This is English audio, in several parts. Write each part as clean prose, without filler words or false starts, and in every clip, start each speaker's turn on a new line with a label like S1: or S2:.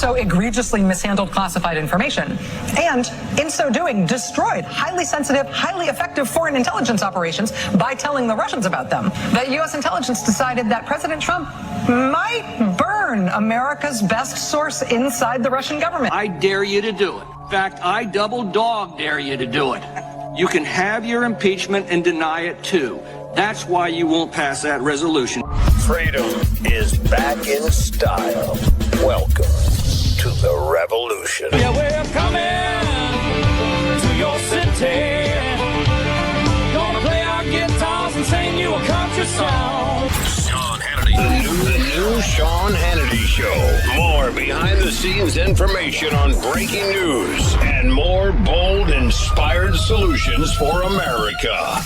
S1: also egregiously mishandled classified information, and in so doing destroyed highly sensitive, highly effective foreign intelligence operations by telling the Russians about them. That U.S. intelligence decided that President Trump might burn America's best source inside the Russian government.
S2: I dare you to do it. In fact, I double dog dare you to do it. You can have your impeachment and deny it too. That's why you won't pass that resolution.
S3: Freedom is back in style. Welcome to the revolution.
S4: Yeah, we're coming to your city. Gonna play our guitars and sing you a country song.
S3: Sean Hannity. The new Sean Hannity Show. More behind-the-scenes information on breaking news and more bold, inspired solutions for America.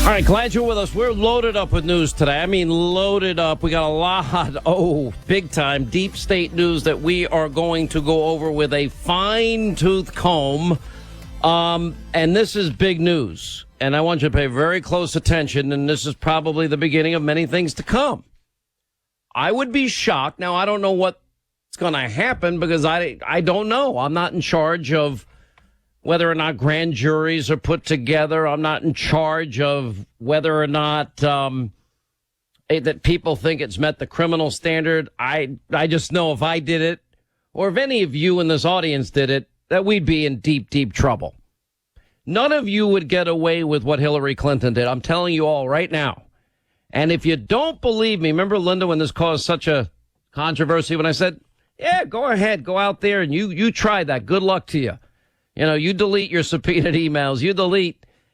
S5: All right, glad you're with us. We're loaded up with news today. I mean, loaded up. We got a lot, big time, deep state news that we are going to go over with a fine-tooth comb. And this is big news. And I want you to pay very close attention, and this is probably the beginning of many things to come. I would be shocked. Now, I don't know what's going to happen because I don't know. I'm not in charge of whether or not grand juries are put together. I'm not in charge of whether or not that people think it's met the criminal standard. I just know if I did it, or if any of you in this audience did it, that we'd be in deep, deep trouble. None of you would get away with what Hillary Clinton did. I'm telling you all right now. And if you don't believe me, remember, Linda, when this caused such a controversy, when I said, yeah, go ahead, go out there and you try that. Good luck to you. You know, you delete your subpoenaed emails.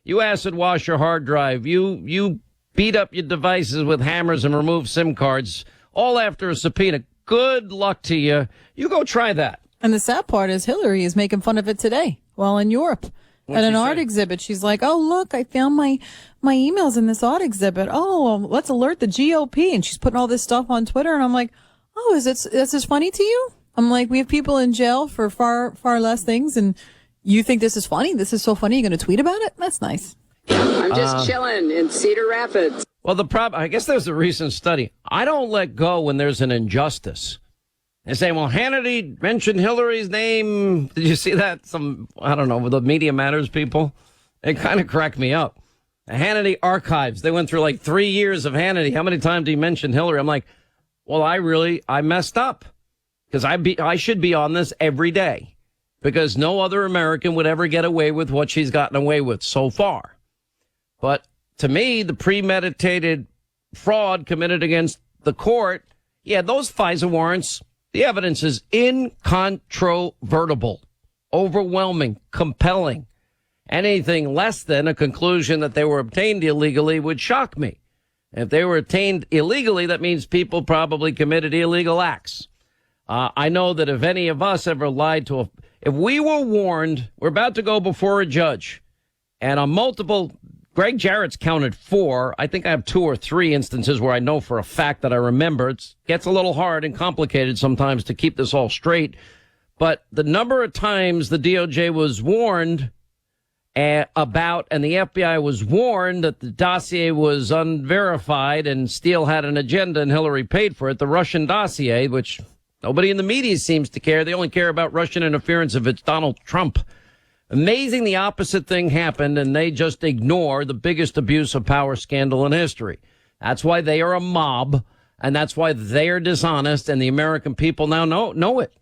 S5: You acid wash your hard drive. You beat up your devices with hammers and remove SIM cards, all after a subpoena. Good luck to you. You go try that.
S6: And the sad part is Hillary is making fun of it today while in Europe. At an art exhibit, she's like, oh, look, I found my emails in this art exhibit. Oh, let's alert the GOP. And she's putting all this stuff on Twitter. And I'm like, oh, is this funny to you? I'm like, we have people in jail for far, far less things. And you think this is funny? This is so funny. You're going to tweet about it? That's nice.
S7: I'm just chilling in Cedar Rapids.
S5: Well, the problem, I guess there's a recent study. I don't let go when there's an injustice. They say, well, Hannity mentioned Hillary's name. Did you see that? I don't know, the Media Matters people. It kind of cracked me up. The Hannity archives. They went through like 3 years of Hannity. How many times did he mention Hillary? I'm like, well, I messed up because I should be on this every day because no other American would ever get away with what she's gotten away with so far. But to me, the premeditated fraud committed against the court, yeah, those FISA warrants, the evidence is incontrovertible, overwhelming, compelling. Anything less than a conclusion that they were obtained illegally would shock me. If they were obtained illegally, that means people probably committed illegal acts. I know that if any of us ever lied if we were warned, we're about to go before a judge, and on multiple, Greg Jarrett's counted 4. I think I have 2 or 3 instances where I know for a fact that I remember. It gets a little hard and complicated sometimes to keep this all straight. But the number of times the DOJ was warned about, and the FBI was warned that the dossier was unverified and Steele had an agenda and Hillary paid for it, the Russian dossier, which nobody in the media seems to care. They only care about Russian interference if it's Donald Trump. Amazing, the opposite thing happened, and they just ignore the biggest abuse of power scandal in history. That's why they are a mob, and that's why they are dishonest, and the American people now know it.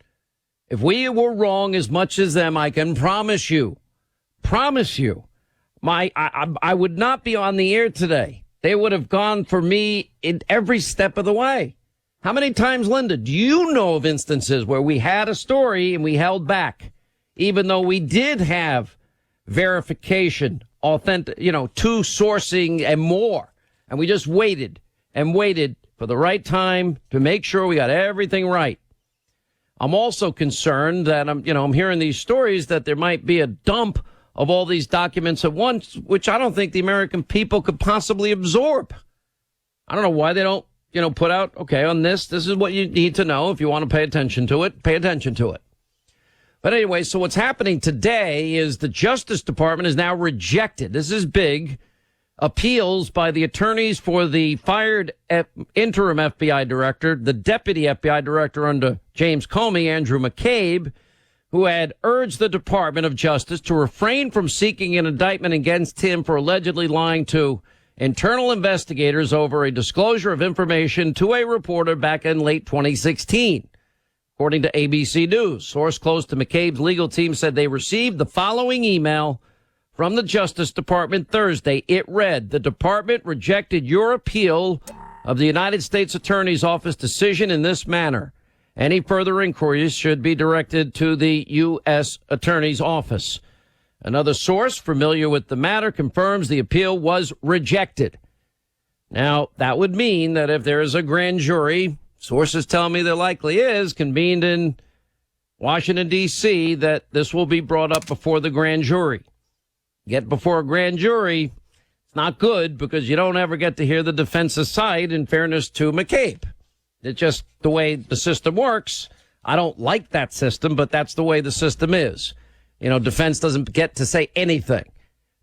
S5: If we were wrong as much as them, I can promise you, I would not be on the air today. They would have gone for me in every step of the way. How many times, Linda, do you know of instances where we had a story and we held back? Even though we did have verification, authentic, to sourcing and more. And we just waited and waited for the right time to make sure we got everything right. I'm also concerned that I'm hearing these stories that there might be a dump of all these documents at once, which I don't think the American people could possibly absorb. I don't know why they don't, put out, okay, on this is what you need to know. If you want to pay attention to it, pay attention to it. But anyway, so what's happening today is the Justice Department is now rejected. This is big. appeals by the attorneys for the fired interim FBI director, the deputy FBI director under James Comey, Andrew McCabe, who had urged the Department of Justice to refrain from seeking an indictment against him for allegedly lying to internal investigators over a disclosure of information to a reporter back in late 2016. According to ABC News, source close to McCabe's legal team said they received the following email from the Justice Department Thursday. It read, "The department rejected your appeal of the United States Attorney's Office decision in this manner. Any further inquiries should be directed to the U.S. Attorney's Office." Another source familiar with the matter confirms the appeal was rejected. Now, that would mean that if there is a grand jury, sources tell me there likely is, convened in Washington, D.C., that this will be brought up before the grand jury. Get before a grand jury, it's not good because you don't ever get to hear the defense's side, in fairness to McCabe. It's just the way the system works. I don't like that system, but that's the way the system is. You know, defense doesn't get to say anything,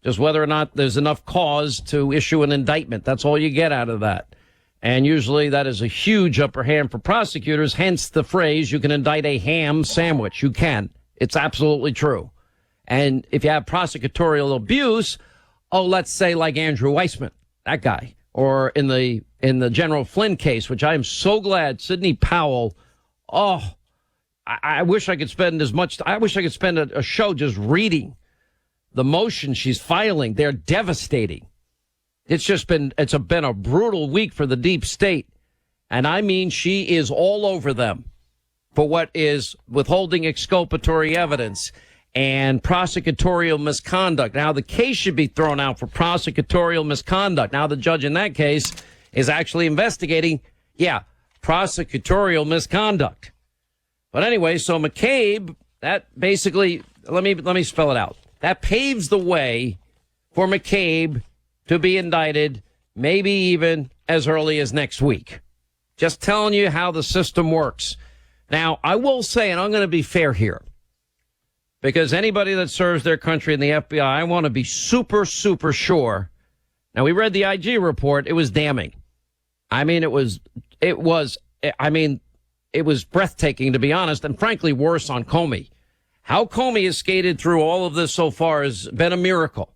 S5: just whether or not there's enough cause to issue an indictment. That's all you get out of that. And usually that is a huge upper hand for prosecutors, hence the phrase, you can indict a ham sandwich. You can. It's absolutely true. And if you have prosecutorial abuse, let's say like Andrew Weissman, that guy, or in the General Flynn case, which I am so glad Sidney Powell, I wish I could spend a show just reading the motions she's filing. They're devastating. It's been a brutal week for the deep state. And I mean, she is all over them for what is withholding exculpatory evidence and prosecutorial misconduct. Now, the case should be thrown out for prosecutorial misconduct. Now, the judge in that case is actually investigating, prosecutorial misconduct. But anyway, so McCabe, that basically, let me spell it out. That paves the way for McCabe to be indicted, maybe even as early as next week. Just telling you how the system works. Now, I will say, and I'm going to be fair here, because anybody that serves their country in the FBI, I want to be super, super sure. Now, we read the IG report. It was damning. I mean, it was breathtaking, to be honest, and frankly, worse on Comey. How Comey has skated through all of this so far has been a miracle.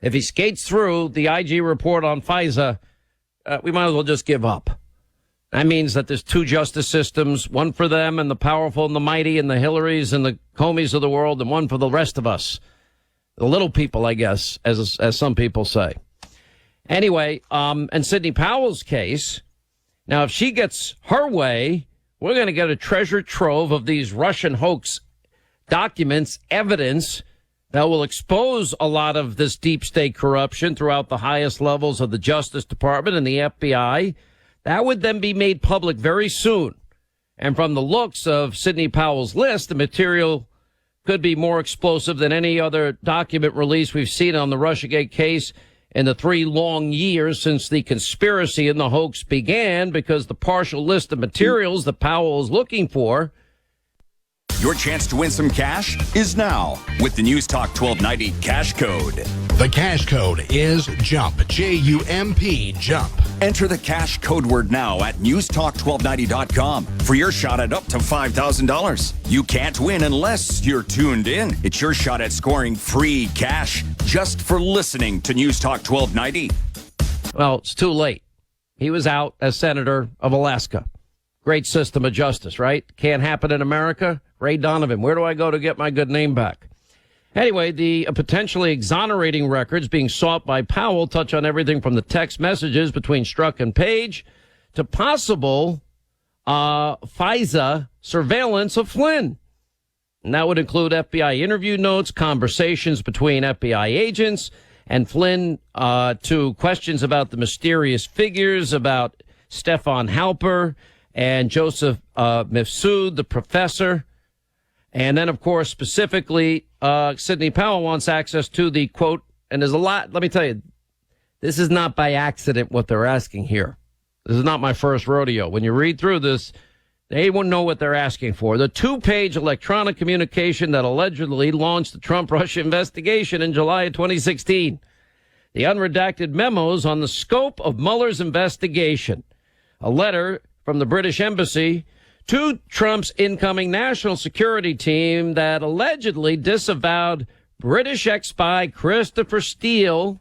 S5: If he skates through the IG report on FISA, we might as well just give up. That means that there's two justice systems, one for them and the powerful and the mighty and the Hillarys and the Comeys of the world, and one for the rest of us, the little people, I guess, as some people say. Anyway, and Sidney Powell's case, now if she gets her way, we're going to get a treasure trove of these Russian hoax documents, evidence that will expose a lot of this deep state corruption throughout the highest levels of the Justice Department and the FBI. That would then be made public very soon. And from the looks of Sidney Powell's list, the material could be more explosive than any other document release we've seen on the Russiagate case in the 3 long years since the conspiracy and the hoax began, because the partial list of materials that Powell is looking for.
S8: Your chance to win some cash is now with the News Talk 1290 Cash Code.
S9: The cash code is JUMP, J-U-M-P, JUMP.
S8: Enter the cash code word now at newstalk1290.com for your shot at up to $5,000. You can't win unless you're tuned in. It's your shot at scoring free cash just for listening to News Talk 1290.
S5: Well, it's too late. He was out as senator of Alaska. Great system of justice, right? Can't happen in America. Ray Donovan, where do I go to get my good name back? Anyway, the potentially exonerating records being sought by Powell touch on everything from the text messages between Strzok and Page to possible FISA surveillance of Flynn. And that would include FBI interview notes, conversations between FBI agents and Flynn, to questions about the mysterious figures, about Stefan Halper and Joseph Mifsud, the professor. And then, of course, specifically, Sidney Powell wants access to the, quote, and there's a lot, let me tell you, this is not by accident what they're asking here. This is not my first rodeo. When you read through this, they won't know what they're asking for. The 2-page electronic communication that allegedly launched the Trump-Russia investigation in July of 2016. the unredacted memos on the scope of Mueller's investigation. A letter from the British Embassy to Trump's incoming national security team that allegedly disavowed British ex-spy Christopher Steele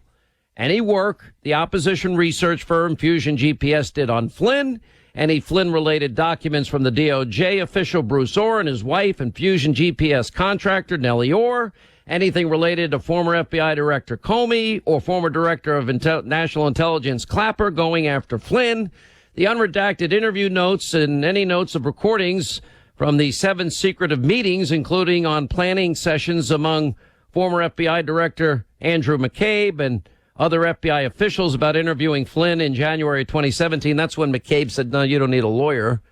S5: any work the opposition research firm Fusion GPS did on Flynn, any Flynn-related documents from the DOJ official Bruce Orr and his wife and Fusion GPS contractor Nellie Orr, anything related to former FBI Director Comey or former Director of National Intelligence Clapper going after Flynn, the unredacted interview notes and any notes of recordings from the 7 secretive meetings, including on planning sessions among former FBI Director Andrew McCabe and other FBI officials about interviewing Flynn in January 2017. That's when McCabe said, no, you don't need a lawyer.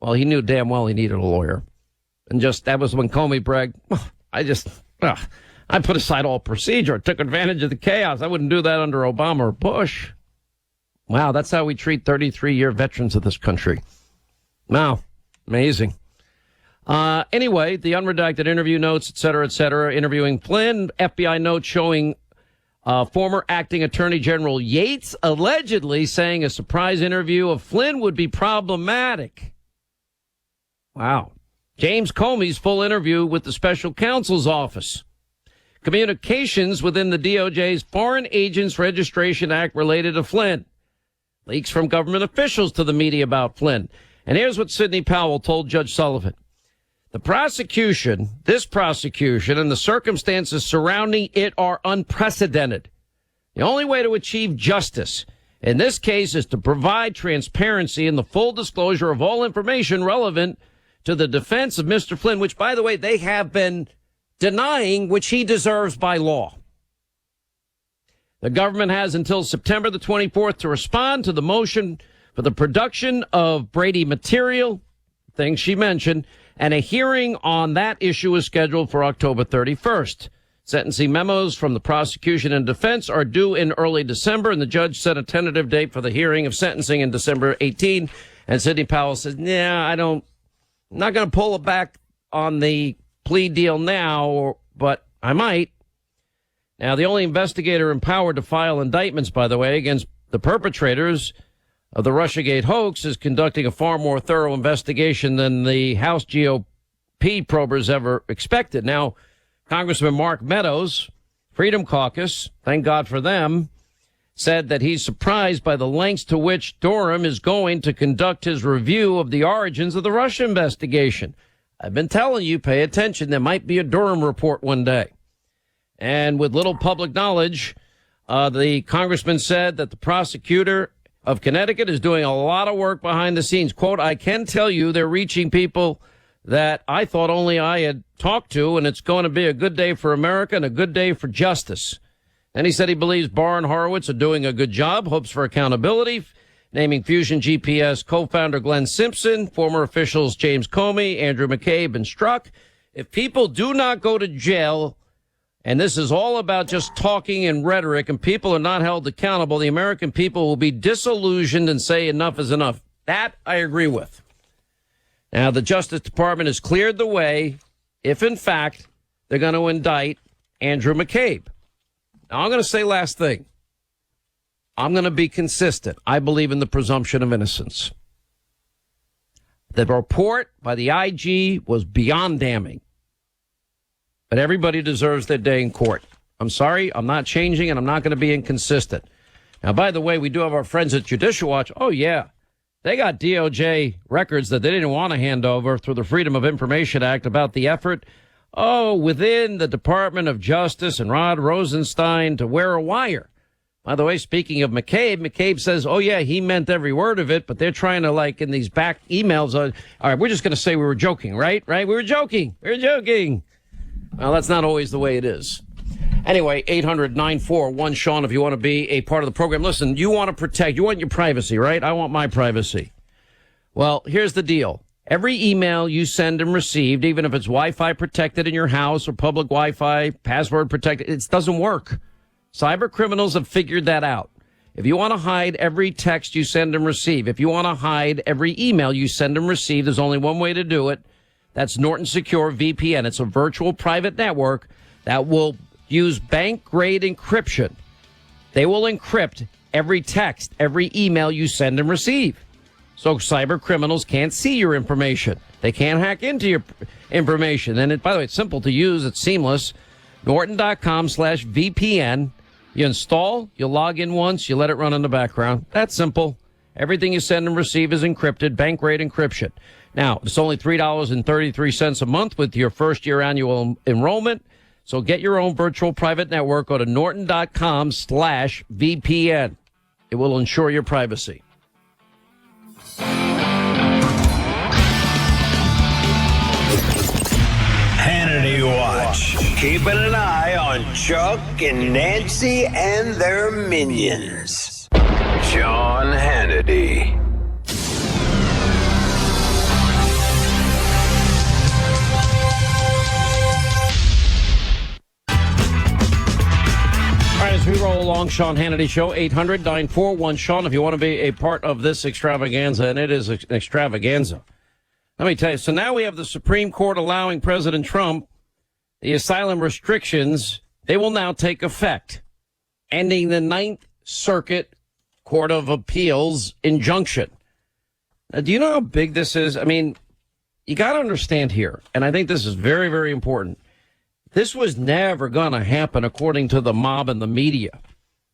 S5: Well, he knew damn well he needed a lawyer. And that was when Comey bragged, I put aside all procedure, took advantage of the chaos. I wouldn't do that under Obama or Bush. Wow, that's how we treat 33-year veterans of this country. Wow, amazing. Anyway, the unredacted interview notes, et cetera, interviewing Flynn, FBI notes showing former acting Attorney General Yates allegedly saying a surprise interview of Flynn would be problematic. Wow. James Comey's full interview with the special counsel's office. Communications within the DOJ's Foreign Agents Registration Act related to Flynn. Leaks from government officials to the media about Flynn. And here's what Sidney Powell told Judge Sullivan. This prosecution, and the circumstances surrounding it are unprecedented. The only way to achieve justice in this case is to provide transparency and the full disclosure of all information relevant to the defense of Mr. Flynn, which, by the way, they have been denying, which he deserves by law. The government has until September the 24th to respond to the motion for the production of Brady material, things she mentioned, and a hearing on that issue is scheduled for October 31st. Sentencing memos from the prosecution and defense are due in early December, and the judge set a tentative date for the hearing of sentencing in December 18. And Sidney Powell says, I'm not going to pull it back on the plea deal now, but I might. Now, the only investigator empowered to file indictments, by the way, against the perpetrators of the Russiagate hoax is conducting a far more thorough investigation than the House GOP probers ever expected. Now, Congressman Mark Meadows, Freedom Caucus, thank God for them, said that he's surprised by the lengths to which Durham is going to conduct his review of the origins of the Russia investigation. I've been telling you, pay attention. There might be a Durham report one day. And with little public knowledge, the congressman said that the prosecutor of Connecticut is doing a lot of work behind the scenes. Quote, I can tell you they're reaching people that I thought only I had talked to, and it's going to be a good day for America and a good day for justice. And he said he believes Barr and Horowitz are doing a good job, hopes for accountability, naming Fusion GPS co-founder Glenn Simpson, former officials James Comey, Andrew McCabe, and Strzok. If people do not go to jail, and this is all about just talking and rhetoric, and people are not held accountable, the American people will be disillusioned and say enough is enough. That I agree with. Now, the Justice Department has cleared the way if, in fact, they're going to indict Andrew McCabe. Now, I'm going to say last thing. I'm going to be consistent. I believe in the presumption of innocence. The report by the IG was beyond damning. But everybody deserves their day in court. I'm sorry, I'm not changing, and I'm not going to be inconsistent. Now, by the way, we do have our friends at Judicial Watch. Oh, yeah. They got DOJ records that they didn't want to hand over through the Freedom of Information Act about the effort, within the Department of Justice and Rod Rosenstein to wear a wire. By the way, speaking of McCabe says, oh, yeah, he meant every word of it, but they're trying to, in these back emails, all right, we're just going to say we were joking, right? We were joking. Well, that's not always the way it is. Anyway, 800-941-SEAN if you want to be a part of the program. Listen, you want your privacy, right? I want my privacy. Well, here's the deal. Every email you send and received, even if it's Wi-Fi protected in your house or public Wi-Fi, password protected, it doesn't work. Cyber criminals have figured that out. If you want to hide every text you send and receive, if you want to hide every email you send and receive, there's only one way to do it. That's Norton Secure VPN. It's a virtual private network that will use bank-grade encryption They will encrypt every text, every email you send and receive. So cyber criminals can't see your information. They can't hack into your information. And by the way, it's simple to use. It's seamless. Norton.com/VPN. You install, you log in once, you let it run in the background. That's simple. Everything you send and receive is encrypted, bank rate encryption. Now, it's only $3.33 a month with your first year annual enrollment. So get your own virtual private network. Go to Norton.com/VPN. It will ensure your privacy.
S3: Hannity Watch. Keeping an eye on Chuck and Nancy and their minions. Sean Hannity.
S5: All right, as we roll along, Sean Hannity Show, 800-941-SEAN, if you want to be a part of this extravaganza, and it is an extravaganza. Let me tell you, so now we have the Supreme Court allowing President Trump the asylum restrictions. They will now take effect, ending the Ninth Circuit Court of Appeals injunction. Now, do you know how big this is? I mean, you got to understand here, and I think this is very, very important. This was never going to happen according to the mob and the media.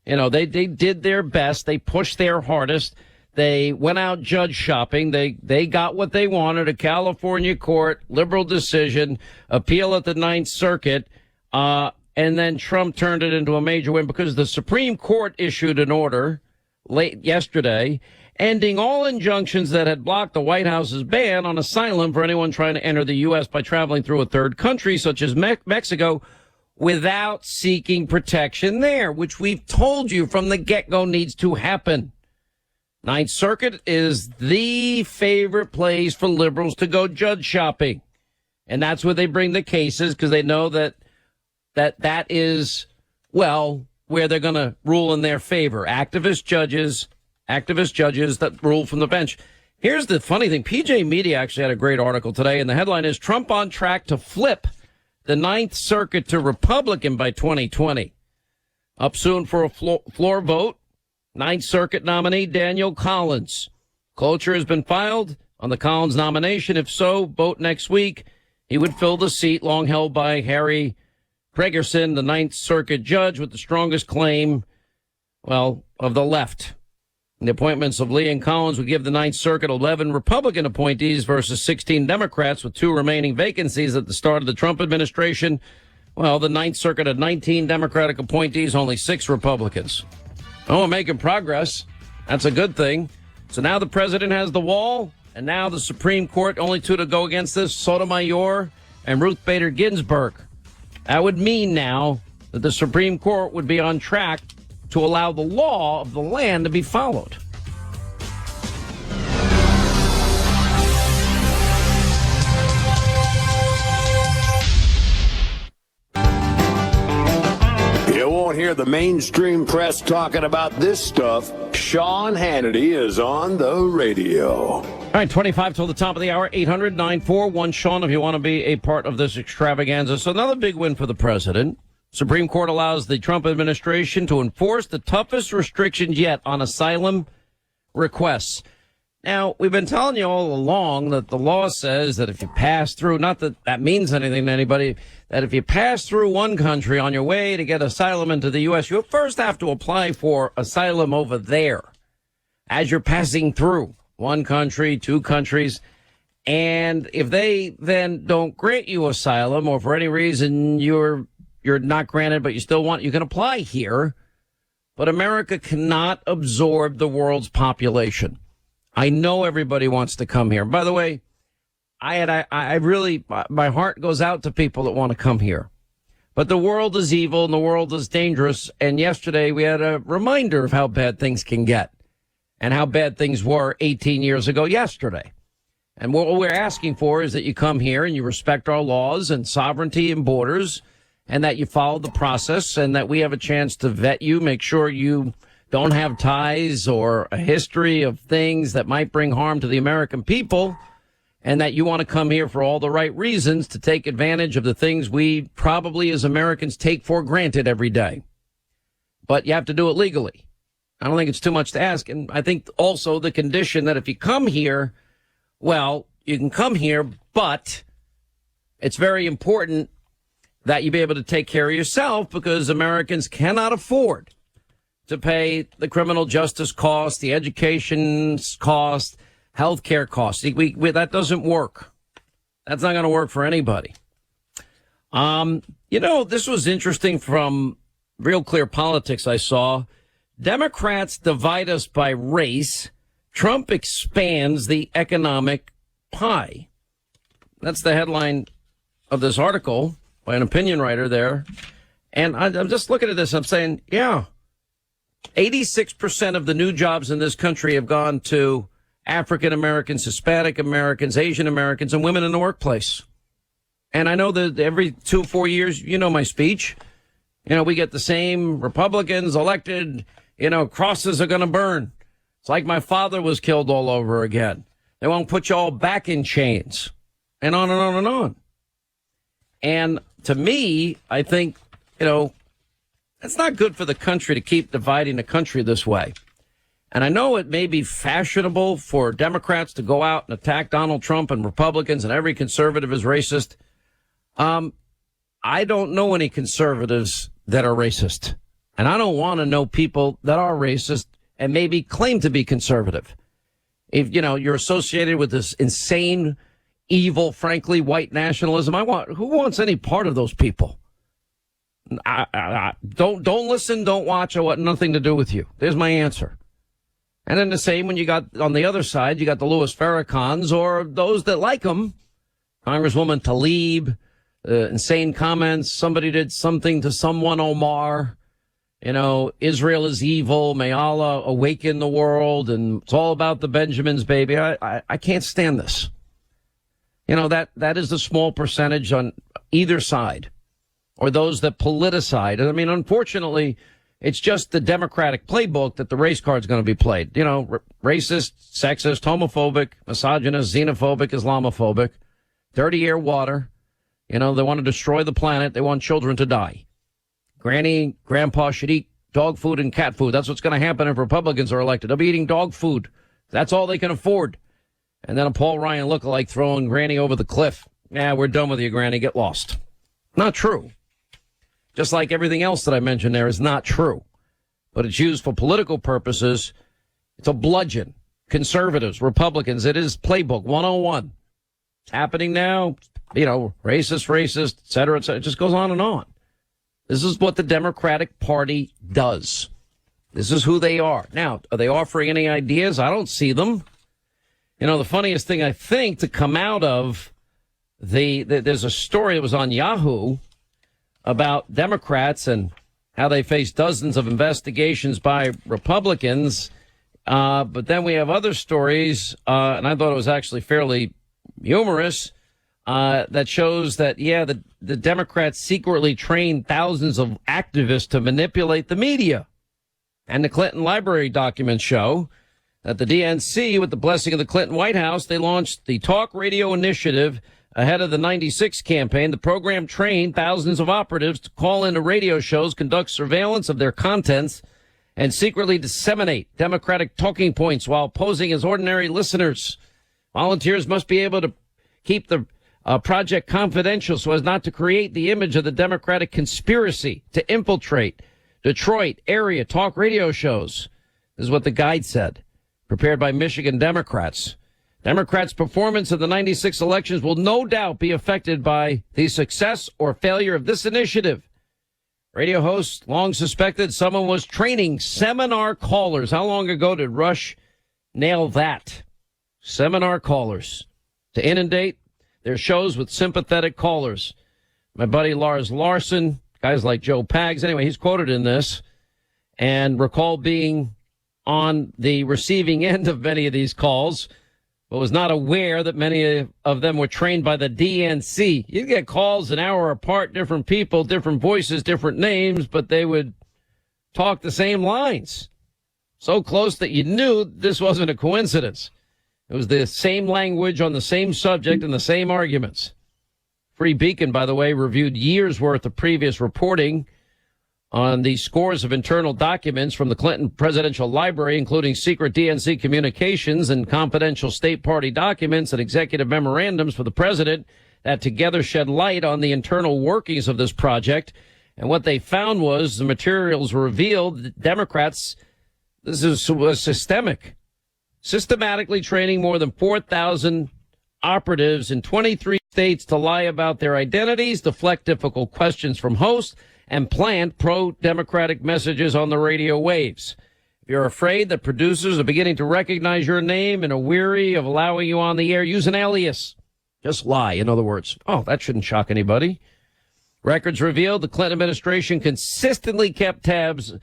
S5: You know, they did their best. They pushed their hardest. They went out judge shopping. They got what they wanted, a California court, liberal decision, appeal at the Ninth Circuit, and then Trump turned it into a major win because the Supreme Court issued an order late yesterday ending all injunctions that had blocked the White House's ban on asylum for anyone trying to enter the U.S. by traveling through a third country, such as Mexico, without seeking protection there, which we've told you from the get-go needs to happen. Ninth Circuit is the favorite place for liberals to go judge shopping. And that's where they bring the cases because they know that is, well, where they're going to rule in their favor. Activist judges that rule from the bench. Here's the funny thing. PJ Media actually had a great article today, and the headline is Trump on track to flip the Ninth Circuit to Republican by 2020. Up soon for a floor vote. Ninth Circuit nominee Daniel Collins. Cloture has been filed on the Collins nomination. If so, vote next week. He would fill the seat long held by Harry Pregerson, the Ninth Circuit judge with the strongest claim, well, of the left. The appointments of Lee and Collins would give the Ninth Circuit 11 Republican appointees versus 16 Democrats, with 2 remaining vacancies at the start of the Trump administration. Well, the Ninth Circuit had 19 Democratic appointees, only 6 Republicans. Oh, we're making progress. That's a good thing. So now the president has the wall, and now the Supreme Court, only 2 to go against this, Sotomayor and Ruth Bader Ginsburg. That would mean now that the Supreme Court would be on track to allow the law of the land to be followed.
S3: You won't hear the mainstream press talking about this stuff. Sean Hannity is on the radio.
S5: All right, 25 till the top of the hour, 800-941-SEAN if you want to be a part of this extravaganza. So another big win for the president. Supreme Court allows the Trump administration to enforce the toughest restrictions yet on asylum requests. Now, we've been telling you all along that the law says that if you pass through, not that that means anything to anybody, that if you pass through one country on your way to get asylum into the U.S., you first have to apply for asylum over there as you're passing through one country, 2 countries. And if they then don't grant you asylum, or for any reason you're not granted, but you still want, you can apply here. But America cannot absorb the world's population. I know everybody wants to come here. By the way, I really, my heart goes out to people that want to come here. But the world is evil and the world is dangerous. And yesterday we had a reminder of how bad things can get and how bad things were 18 years ago yesterday. And what we're asking for is that you come here and you respect our laws and sovereignty and borders, and that you follow the process, and that we have a chance to vet you, make sure you don't have ties or a history of things that might bring harm to the American people, and that you want to come here for all the right reasons to take advantage of the things we probably as Americans take for granted every day. but you have to do it legally. I don't think it's too much to ask. And I think also the condition that if you come here, well, you can come here, but it's very important that you be able to take care of yourself because Americans cannot afford to pay the criminal justice cost, the education cost, health care costs. That doesn't work. That's not going to work for anybody. This was interesting from Real Clear Politics I saw. Democrats divide us by race. Trump expands the economic pie. That's the headline of this article by an opinion writer there. And I'm just looking at this. I'm saying, yeah, 86% of the new jobs in this country have gone to African Americans, Hispanic Americans, Asian Americans, and women in the workplace. And I know that every 2-4 years, my speech, we get the same Republicans elected, crosses are going to burn. It's like my father was killed all over again. They won't put you all back in chains and on and on and on. And to me, I think, it's not good for the country to keep dividing the country this way. And I know it may be fashionable for Democrats to go out and attack Donald Trump and Republicans and every conservative is racist. I don't know any conservatives that are racist. And I don't want to know people that are racist and maybe claim to be conservative. If, you're associated with this insane, evil, frankly, white nationalism, who wants any part of those people? Don't listen, don't watch. I want nothing to do with you. There's my answer. And then the same when you got on the other side, you got the Louis Farrakhan's or those that like them. Congresswoman Tlaib, insane comments. Somebody did something to someone, Omar. Israel is evil. May Allah awaken the world. And it's all about the Benjamins, baby. I can't stand this. That is the small percentage on either side or those that politicize. I mean, unfortunately, it's just the Democratic playbook that the race card's going to be played. Racist, sexist, homophobic, misogynist, xenophobic, Islamophobic, dirty air, water. They want to destroy the planet. They want children to die. Granny, grandpa should eat dog food and cat food. That's what's going to happen if Republicans are elected. They'll be eating dog food. That's all they can afford. And then a Paul Ryan lookalike throwing Granny over the cliff. Yeah, we're done with you, Granny. Get lost. Not true. Just like everything else that I mentioned there is not true. But it's used for political purposes. It's a bludgeon. Conservatives, Republicans, it is playbook 101. It's happening now. Racist, et cetera, et cetera. It just goes on and on. This is what the Democratic Party does. This is who they are. Now, are they offering any ideas? I don't see them. The funniest thing I think to come out of there's a story that was on Yahoo about Democrats and how they face dozens of investigations by Republicans. But then we have other stories, and I thought it was actually fairly humorous, that shows that, the Democrats secretly trained thousands of activists to manipulate the media. And the Clinton Library documents show that the DNC, with the blessing of the Clinton White House, they launched the Talk Radio Initiative ahead of the 96 campaign. The program trained thousands of operatives to call into radio shows, conduct surveillance of their contents, and secretly disseminate Democratic talking points while posing as ordinary listeners. Volunteers must be able to keep the project confidential so as not to create the image of the Democratic conspiracy to infiltrate Detroit area talk radio shows. This is what the guide said, prepared by Michigan Democrats. Democrats' performance of the 96 elections will no doubt be affected by the success or failure of this initiative. Radio hosts long suspected someone was training seminar callers. How long ago did Rush nail that? Seminar callers to inundate their shows with sympathetic callers. My buddy Lars Larson, guys like Joe Pags. Anyway, he's quoted in this and recall being on the receiving end of many of these calls, but was not aware that many of them were trained by the DNC. You'd get calls an hour apart, different people, different voices, different names, but they would talk the same lines. So close that you knew this wasn't a coincidence. It was the same language on the same subject and the same arguments. Free Beacon, by the way, reviewed years' worth of previous reporting on the scores of internal documents from the Clinton presidential library, including secret DNC communications and confidential state party documents and executive memorandums for the president that together shed light on the internal workings of this project. And what they found was the materials revealed that Democrats, was systematically training more than 4,000 operatives in 23 states to lie about their identities, deflect difficult questions from hosts, and plant pro-democratic messages on the radio waves. If you're afraid that producers are beginning to recognize your name and are weary of allowing you on the air, use an alias. Just lie, in other words. Oh, that shouldn't shock anybody. Records revealed the Clinton administration consistently kept tabs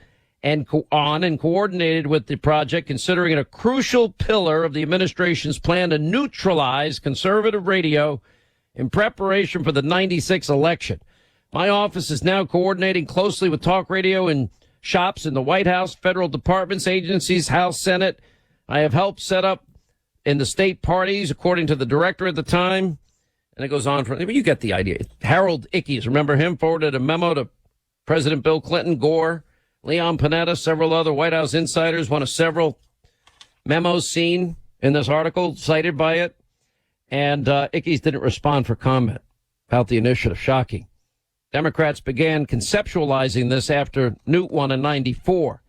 S5: and coordinated with the project, considering it a crucial pillar of the administration's plan to neutralize conservative radio in preparation for the 96 election. My office is now coordinating closely with talk radio and shops in the White House, federal departments, agencies, House, Senate. I have helped set up in the state parties, according to the director at the time. And it goes on from, you get the idea. Harold Ickes, remember him, forwarded a memo to President Bill Clinton, Gore, Leon Panetta, several other White House insiders, one of several memos seen in this article, cited by it. And Ickes didn't respond for comment about the initiative. Shocking. Democrats began conceptualizing this after Newt won in 94,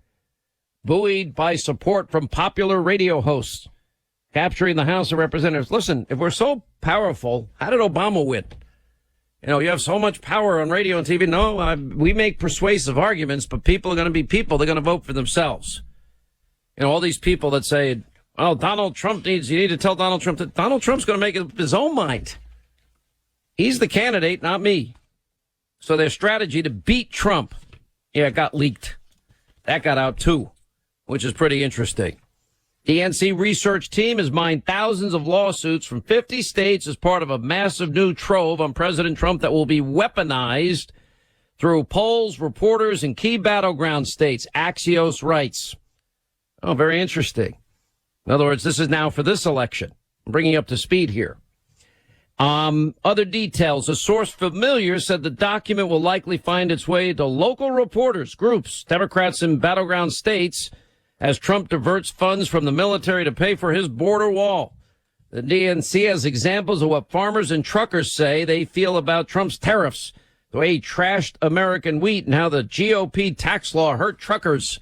S5: buoyed by support from popular radio hosts, capturing the House of Representatives. Listen, if we're so powerful, how did Obama win? You know, you have so much power on radio and TV. No, we make persuasive arguments, but people are going to be people. They're going to vote for themselves. You know, all these people that say, oh, Donald Trump you need to tell Donald Trump that Donald Trump's going to make up his own mind. He's the candidate, not me. So their strategy to beat Trump, it got leaked. That got out too, which is pretty interesting. The DNC research team has mined thousands of lawsuits from 50 states as part of a massive new trove on President Trump that will be weaponized through polls, reporters, and key battleground states, Axios writes. Oh, very interesting. In other words, this is now for this election. I'm bringing you up to speed here. Other details. A source familiar said the document will likely find its way to local reporters, groups, Democrats in battleground states, as Trump diverts funds from the military to pay for his border wall. The DNC has examples of what farmers and truckers say they feel about Trump's tariffs, the way he trashed American wheat, and how the GOP tax law hurt truckers.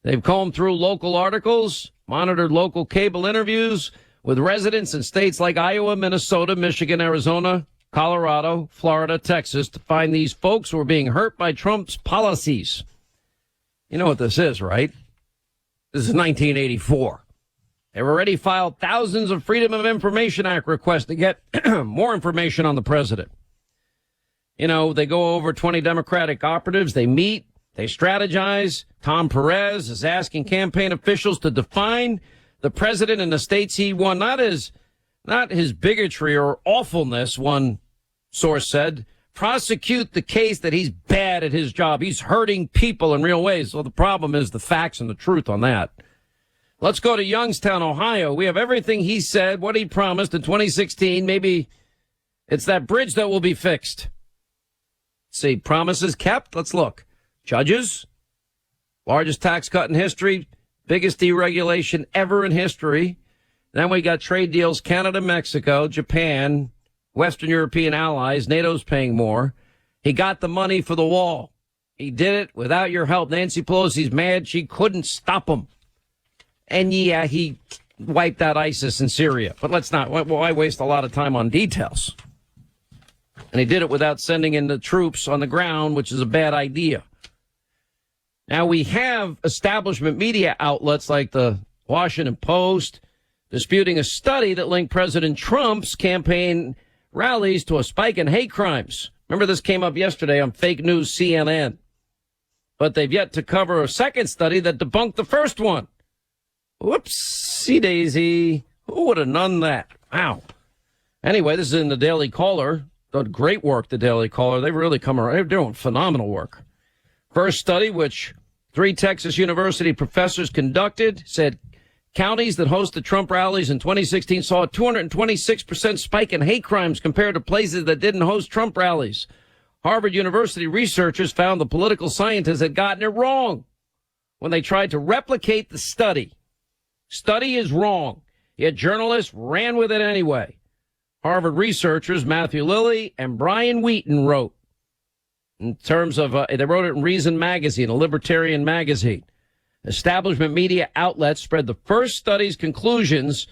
S5: They've combed through local articles, monitored local cable interviews with residents in states like Iowa, Minnesota, Michigan, Arizona, Colorado, Florida, Texas, to find these folks who are being hurt by Trump's policies. You know what this is, right? This is 1984. They've already filed thousands of Freedom of Information Act requests to get more information on the president. You know, they go over 20 Democratic operatives. They meet. They strategize. Tom Perez is asking campaign officials to define the president in the states he won, not his bigotry or awfulness, one source said. Prosecute the case that he's bad at his job. He's hurting people in real ways. So the problem is the facts and the truth on that. Let's go to Youngstown, Ohio. We have everything he said, what he promised in 2016. Maybe it's that bridge that will be fixed. Let's see, promises kept. Let's look. Judges, largest tax cut in history, biggest deregulation ever in history. Then we got trade deals, Canada, Mexico, Japan, Western European allies. NATO's paying more. He got the money for the wall. He did it without your help. Nancy Pelosi's mad. She couldn't stop him. And yeah, he wiped out ISIS in Syria. But let's not, why waste a lot of time on details? And he did it without sending in the troops on the ground, which is a bad idea. Now, we have establishment media outlets like the Washington Post disputing a study that linked President Trump's campaign rallies to a spike in hate crimes. Remember, this came up yesterday on fake news CNN. But they've yet to cover a second study that debunked the first one. Whoopsie daisy. Who would have done that? Wow. Anyway, this is in the Daily Caller. Done great work, the Daily Caller. They've really come around. They're doing phenomenal work. First study, which 3 Texas University professors conducted, said counties that hosted Trump rallies in 2016 saw a 226% spike in hate crimes compared to places that didn't host Trump rallies. Harvard University researchers found the political scientists had gotten it wrong when they tried to replicate the study. Study is wrong, yet journalists ran with it anyway. Harvard researchers Matthew Lilly and Brian Wheaton wrote, in terms of, they wrote it in Reason magazine, a libertarian magazine. Establishment media outlets spread the first study's conclusions,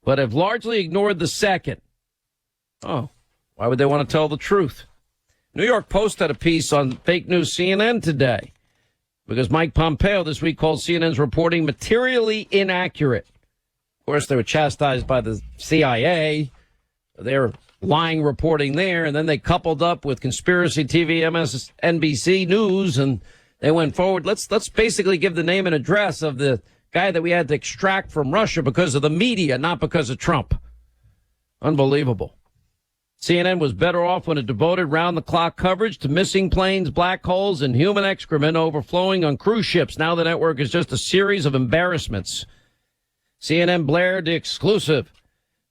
S5: but have largely ignored the second. Oh, why would they want to tell the truth? New York Post had a piece on fake news CNN today because Mike Pompeo this week called CNN's reporting materially inaccurate. Of course, they were chastised by the CIA. They're lying reporting there, and then they coupled up with conspiracy TV, MSNBC News, and they went forward. Let's basically give the name and address of the guy that we had to extract from Russia because of the media, not because of Trump. Unbelievable. CNN was better off when it devoted round-the-clock coverage to missing planes, black holes, and human excrement overflowing on cruise ships. Now the network is just a series of embarrassments. CNN blared the exclusive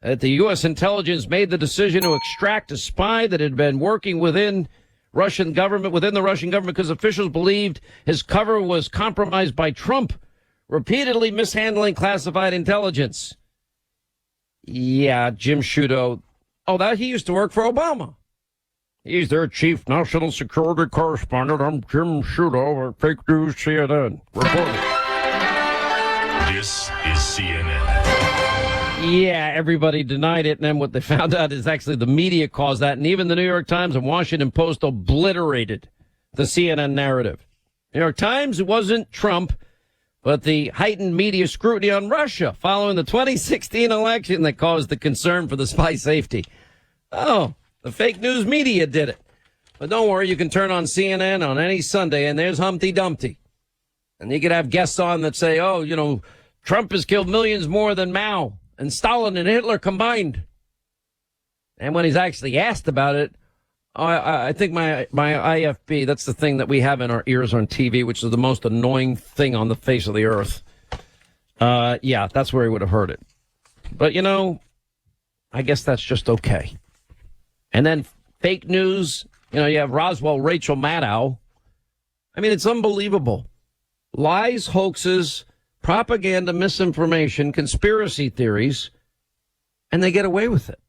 S5: that the U.S. intelligence made the decision to extract a spy that had been working within the Russian government because officials believed his cover was compromised by Trump, repeatedly mishandling classified intelligence. Yeah, Jim Sciutto. Oh, that he used to work for Obama. He's their chief national security correspondent. I'm Jim Sciutto at Fake News CNN. Reporting.
S3: This is CNN.
S5: Yeah, everybody denied it, and then what they found out is actually the media caused that, and even the New York Times and Washington Post obliterated the CNN narrative. New York Times, it wasn't Trump, but the heightened media scrutiny on Russia following the 2016 election that caused the concern for the spy safety. Oh, the fake news media did it. But don't worry, you can turn on CNN on any Sunday, and there's Humpty Dumpty. And you could have guests on that say, oh, you know, Trump has killed millions more than Mao and Stalin and Hitler combined. And when he's actually asked about it, I think my IFB, that's the thing that we have in our ears on TV, which is the most annoying thing on the face of the earth. Yeah, that's where he would have heard it. But, you know, I guess that's just okay. And then fake news, you know, you have Roswell, Rachel Maddow. I mean, it's unbelievable. Lies, hoaxes, propaganda, misinformation, conspiracy theories, and they get away with it.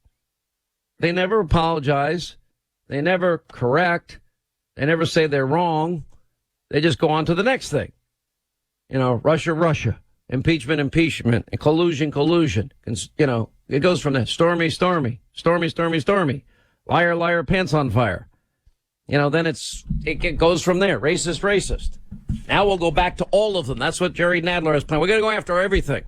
S5: They never apologize. They never correct. They never say they're wrong. They just go on to the next thing. You know, Russia, impeachment, and collusion. You know, it goes from there. Stormy, liar, pants on fire. You know, then it goes from there. Racist. Now we'll go back to all of them. That's what Jerry Nadler has planned. We're going to go after everything.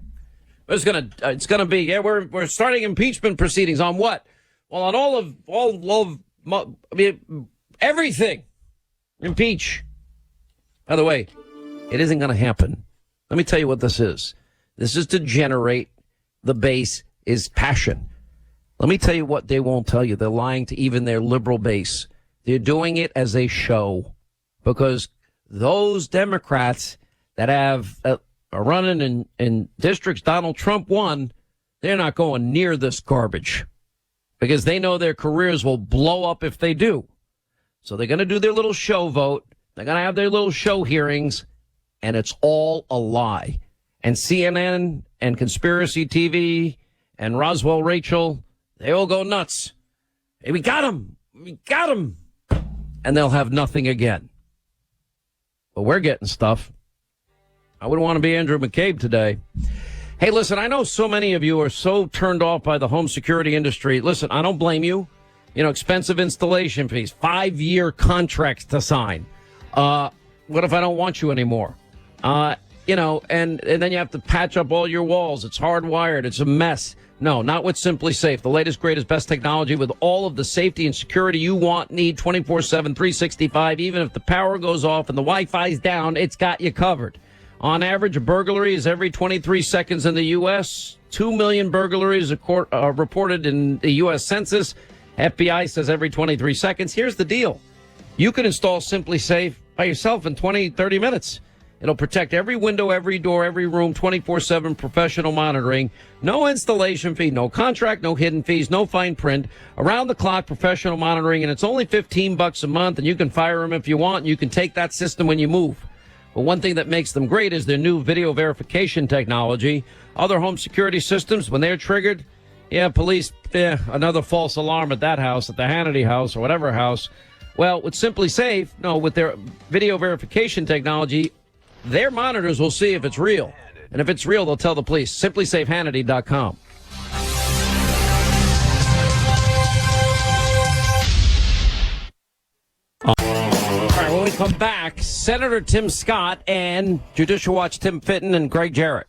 S5: It's going to be, yeah, we're starting impeachment proceedings on what? Well, on all of everything. Impeach. By the way, it isn't going to happen. Let me tell you what this is. This is to generate the base is passion. Let me tell you what they won't tell you. They're lying to even their liberal base. They're doing it as a show because those Democrats that are running in districts Donald Trump won, they're not going near this garbage because they know their careers will blow up if they do. So they're going to do their little show vote. They're going to have their little show hearings, and it's all a lie. And CNN and Conspiracy TV and Roswell Rachel, they all go nuts. Hey, we got him. And they'll have nothing again. But we're getting stuff. I wouldn't want to be Andrew McCabe today. Hey, listen, I know so many of you are so turned off by the home security industry. Listen, I don't blame you. You know, expensive installation fees, 5-year contracts to sign. What if I don't want you anymore? You know, and then you have to patch up all your walls. It's hardwired. It's a mess. No, not with Simply Safe. The latest, greatest, best technology with all of the safety and security you want, need 24/7, 365. Even if the power goes off and the Wi-Fi's down, it's got you covered. On average, a burglary is every 23 seconds in the U.S. 2 million burglaries reported in the U.S. Census. FBI says every 23 seconds. Here's the deal. You can install Simply Safe by yourself in 20, 30 minutes. It'll protect every window, every door, every room, 24/7 professional monitoring. No installation fee, no contract, no hidden fees, no fine print. Around the clock professional monitoring, and it's only $15 a month, and you can fire them if you want. You can take that system when you move. But one thing that makes them great is their new video verification technology. Other home security systems, when they're triggered, police, another false alarm at that house, at the Hannity house or whatever house. Well, with Simply Safe, no, with their video verification technology, their monitors will see if it's real. And if it's real, they'll tell the police. SimplySafeHannity.com. All right, when we come back, Senator Tim Scott and Judicial Watch Tim Fitton and Greg Jarrett.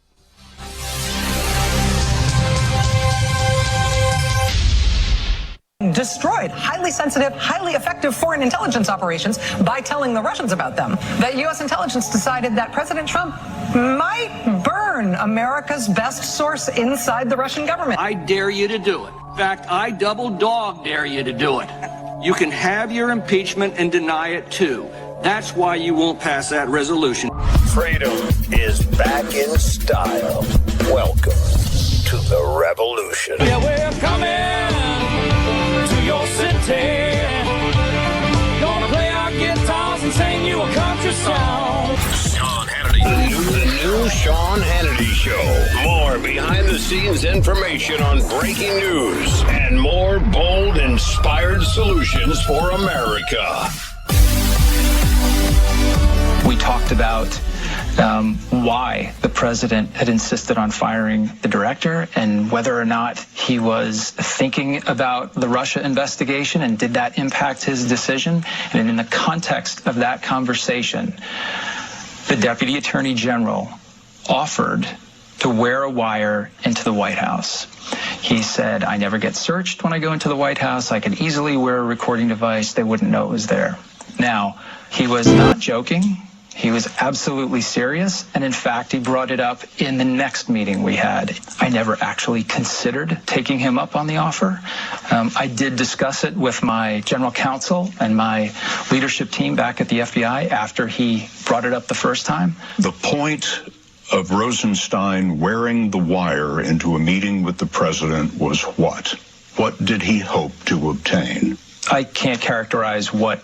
S1: Destroyed highly sensitive, highly effective foreign intelligence operations by telling the Russians about them. That U.S. intelligence decided that President Trump might burn America's best source inside the Russian government.
S2: I dare you to do it. In fact, I double dog dare you to do it. You can have your impeachment and deny it too. That's why you won't pass that resolution.
S3: Freedom is back in style. Welcome to the revolution.
S4: Yeah, we're coming to your city. Gonna play our guitars and sing you a country song.
S3: Sean Hannity. The new Sean Hannity Show. More behind-the-scenes information on breaking news and more bold, inspired solutions for America.
S10: We talked about why the president had insisted on firing the director and whether or not he was thinking about the Russia investigation and did that impact his decision. And in the context of that conversation, the Deputy Attorney General offered to wear a wire into the White House. He said, I never get searched when I go into the White House. I can easily wear a recording device. They wouldn't know it was there. Now, he was not joking. He was absolutely serious, and in fact, he brought it up in the next meeting we had. I never actually considered taking him up on the offer. I did discuss it with my general counsel and my leadership team back at the FBI after he brought it up the first time.
S11: The point of Rosenstein wearing the wire into a meeting with the president was what? What did he hope to obtain?
S10: I can't characterize what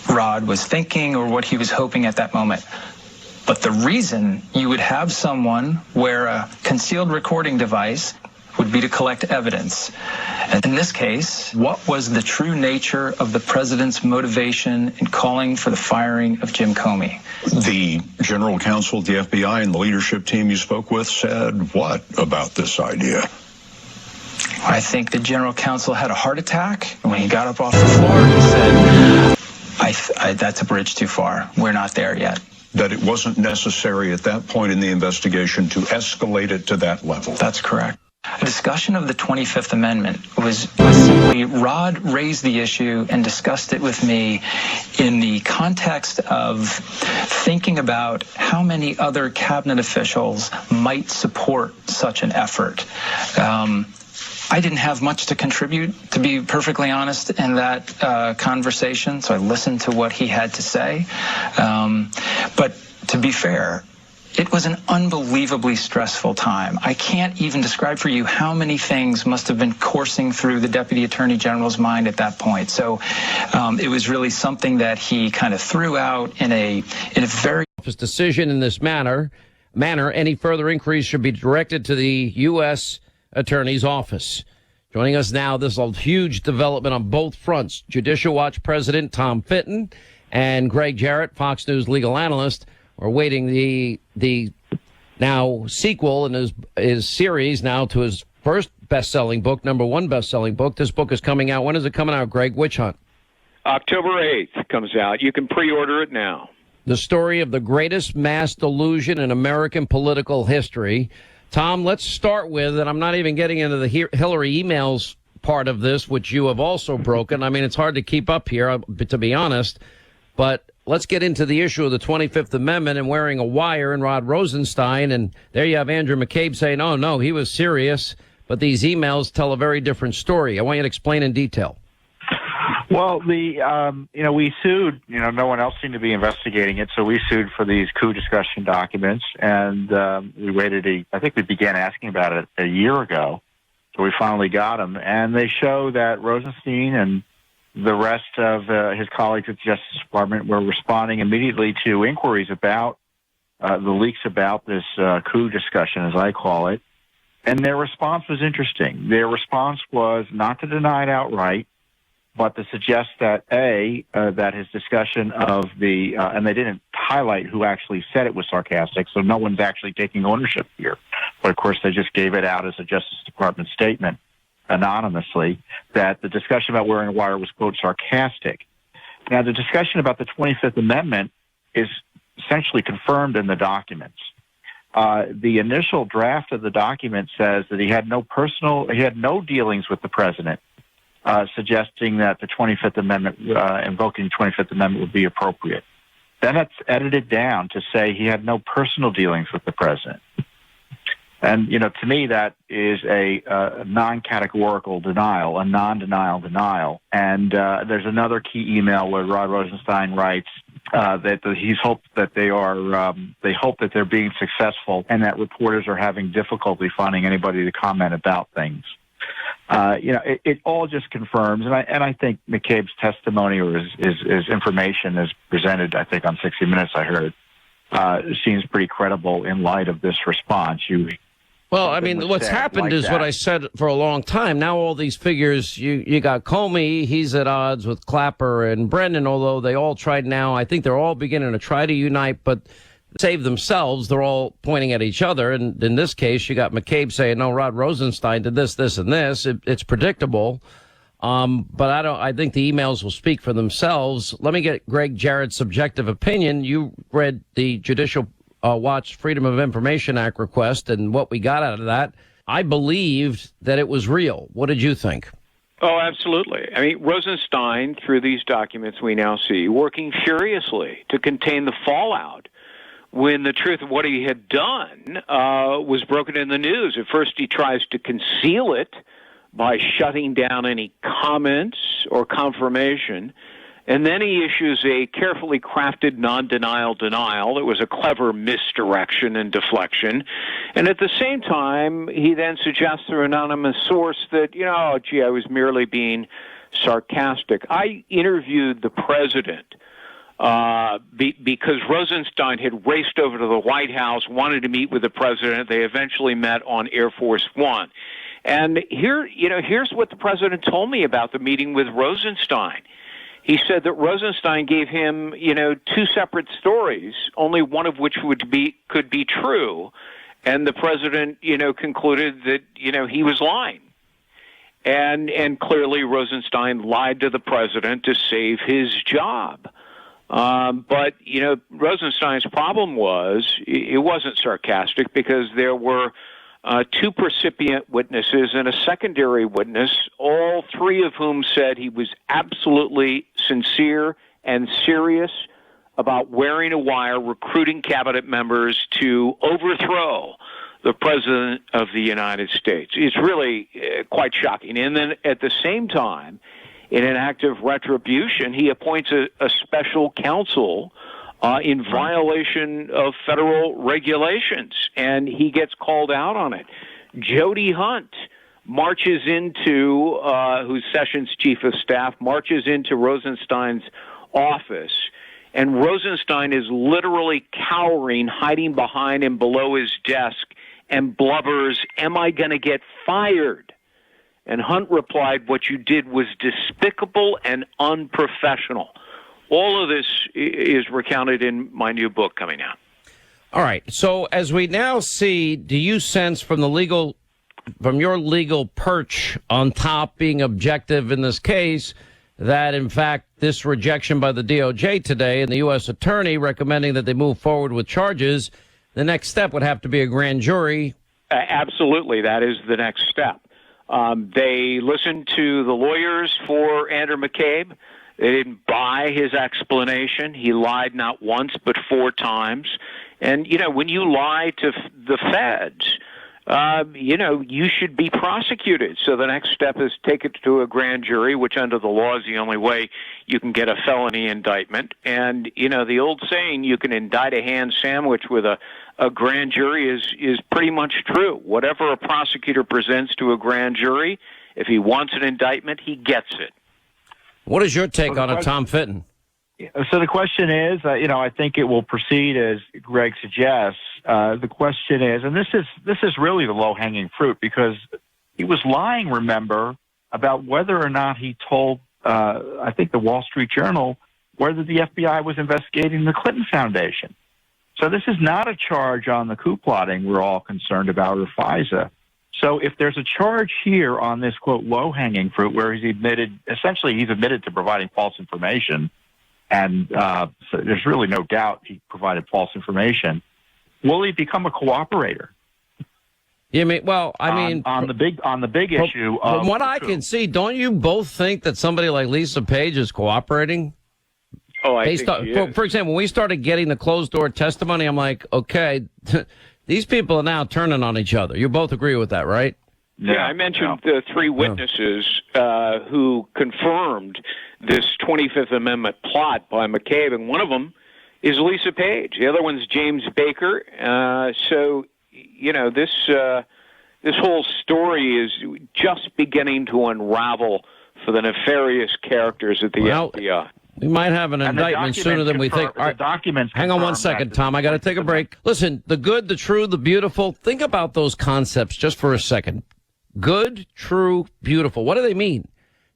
S10: Rod was thinking or what he was hoping at that moment. But the reason you would have someone wear a concealed recording device would be to collect evidence. And in this case, what was the true nature of the president's motivation in calling for the firing of Jim Comey?
S11: The general counsel of the FBI and the leadership team you spoke with said what about this idea?
S10: I think the general counsel had a heart attack. When he got up off the floor, he said, that's a bridge too far. We're not there yet.
S11: That it wasn't necessary at that point in the investigation to escalate it to that level.
S10: That's correct. A discussion of the 25th Amendment was simply Rod raised the issue and discussed it with me in the context of thinking about how many other cabinet officials might support such an effort. I didn't have much to contribute, to be perfectly honest, in that conversation, so I listened to what he had to say. But to be fair, it was an unbelievably stressful time. I can't even describe for you how many things must have been coursing through the Deputy Attorney General's mind at that point. So it was really something that he kind of threw out in a very...
S5: His decision in this manner, any further inquiries should be directed to the U.S. Attorney's Office. Joining us now, this is a huge development on both fronts. Judicial Watch President Tom Fitton and Greg Jarrett, Fox News legal analyst, are waiting the now sequel in his series now to his first best-selling book, #1 best-selling book. This book is coming out. When is it coming out, Greg? Witch Hunt.
S12: October 8th comes out. You can pre-order it now.
S5: The story of the greatest mass delusion in American political history. Tom, let's start with, and I'm not even getting into the Hillary emails part of this, which you have also broken. I mean, it's hard to keep up here, to be honest. But let's get into the issue of the 25th Amendment and wearing a wire and Rod Rosenstein. And there you have Andrew McCabe saying, oh, no, he was serious. But these emails tell a very different story. I want you to explain in detail.
S13: Well, we sued. No one else seemed to be investigating it, so we sued for these coup discussion documents, and we waited. I think we began asking about it a year ago, so we finally got them, and they show that Rosenstein and the rest of his colleagues at the Justice Department were responding immediately to inquiries about the leaks about this coup discussion, as I call it, and their response was interesting. Their response was not to deny it outright, but to suggest that, that his discussion of and they didn't highlight who actually said it was sarcastic, so no one's actually taking ownership here. But, of course, they just gave it out as a Justice Department statement anonymously that the discussion about wearing a wire was, quote, sarcastic. Now, the discussion about the 25th Amendment is essentially confirmed in the documents. The initial draft of the document says that he had no dealings with the president, suggesting that the 25th Amendment, invoking the 25th Amendment would be appropriate. Then it's edited down to say he had no personal dealings with the president. And, to me, that is a non-categorical denial, a non-denial denial. And there's another key email where Rod Rosenstein writes that he's hoped that they hope that they're being successful and that reporters are having difficulty finding anybody to comment about things. It all just confirms, and I think McCabe's testimony or his information as presented, I think on 60 Minutes, I heard, seems pretty credible in light of this response.
S5: Well, I mean, what's happened is what I said for a long time. Now all these figures, you got Comey, he's at odds with Clapper and Brennan, although they all tried now. I think they're all beginning to try to unite, but save themselves. They're all pointing at each other. And in this case, you got McCabe saying, no, Rod Rosenstein did this, this, and this. It's predictable. But I think the emails will speak for themselves. Let me get Greg Jarrett's subjective opinion. You read the Judicial Watch Freedom of Information Act request and what we got out of that. I believed that it was real. What did you think?
S12: Oh, absolutely. I mean, Rosenstein, through these documents we now see, working furiously to contain the fallout when the truth of what he had done was broken in the news. At first, he tries to conceal it by shutting down any comments or confirmation. And then he issues a carefully crafted non-denial denial. It was a clever misdirection and deflection. And at the same time, he then suggests through an anonymous source that, I was merely being sarcastic. I interviewed the president because Rosenstein had raced over to the White House, wanted to meet with the president. They eventually met on Air Force One. And here's what the president told me about the meeting with Rosenstein. He said that Rosenstein gave him, two separate stories, only one of which could be true. And the president, concluded that, he was lying. And clearly Rosenstein lied to the president to save his job. But Rosenstein's problem was it wasn't sarcastic because there were two percipient witnesses and a secondary witness, all three of whom said he was absolutely sincere and serious about wearing a wire, recruiting cabinet members to overthrow the President of the United States. It's really quite shocking. And then at the same time, in an act of retribution, he appoints a special counsel in violation of federal regulations, and he gets called out on it. Jody Hunt marches into, who's Sessions' chief of staff, marches into Rosenstein's office, and Rosenstein is literally cowering, hiding behind and below his desk, and blubbers, "Am I going to get fired?" And Hunt replied, "What you did was despicable and unprofessional." All of this is recounted in my new book coming out.
S5: All right. So as we now see, do you sense from your legal perch on top, being objective in this case, that in fact this rejection by the DOJ today and the U.S. attorney recommending that they move forward with charges, the next step would have to be a grand jury?
S12: Absolutely. That is the next step. They listened to the lawyers for Andrew McCabe. They didn't buy his explanation. He lied not once but 4 times. And, when you lie to the feds, you should be prosecuted. So the next step is take it to a grand jury, which under the law is the only way you can get a felony indictment. And, the old saying, you can indict a ham sandwich with a grand jury is pretty much true. Whatever a prosecutor presents to a grand jury, if he wants an indictment, he gets it.
S5: What is your take on a Tom Fitton?
S13: So the question is, I think it will proceed as Greg suggests. The question is, and this is really the low-hanging fruit, because he was lying, remember, about whether or not he told, I think, the Wall Street Journal whether the FBI was investigating the Clinton Foundation. So this is not a charge on the coup plotting we're all concerned about, or FISA. So if there's a charge here on this, quote, low-hanging fruit, where he's admitted to providing false information, and so there's really no doubt he provided false information, will he become a cooperator?
S5: You mean,
S13: on the big issue of
S5: from what I can see, don't you both think that somebody like Lisa Page is cooperating?
S12: Oh, I think she is.
S5: For example, when we started getting the closed-door testimony, I'm like, okay, these people are now turning on each other. You both agree with that, right?
S12: Yeah, I mentioned the three witnesses who confirmed this 25th Amendment plot by McCabe, and one of them is Lisa Page. The other one's James Baker. So, this whole story is just beginning to unravel for the nefarious characters at the FBI.
S5: We might have an indictment sooner than we think. All right, hang on one second, Tom. I got to take a break. Listen, the good, the true, the beautiful. Think about those concepts just for a second. Good, true, beautiful. What do they mean?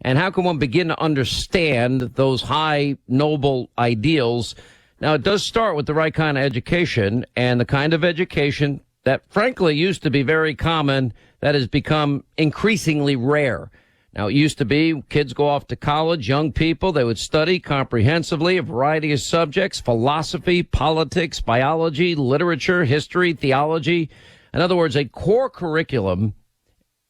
S5: And how can one begin to understand those high, noble ideals? Now, it does start with the right kind of education, and the kind of education that, frankly, used to be very common, that has become increasingly rare. Now, it used to be kids go off to college, young people, they would study comprehensively a variety of subjects: philosophy, politics, biology, literature, history, theology. In other words, a core curriculum.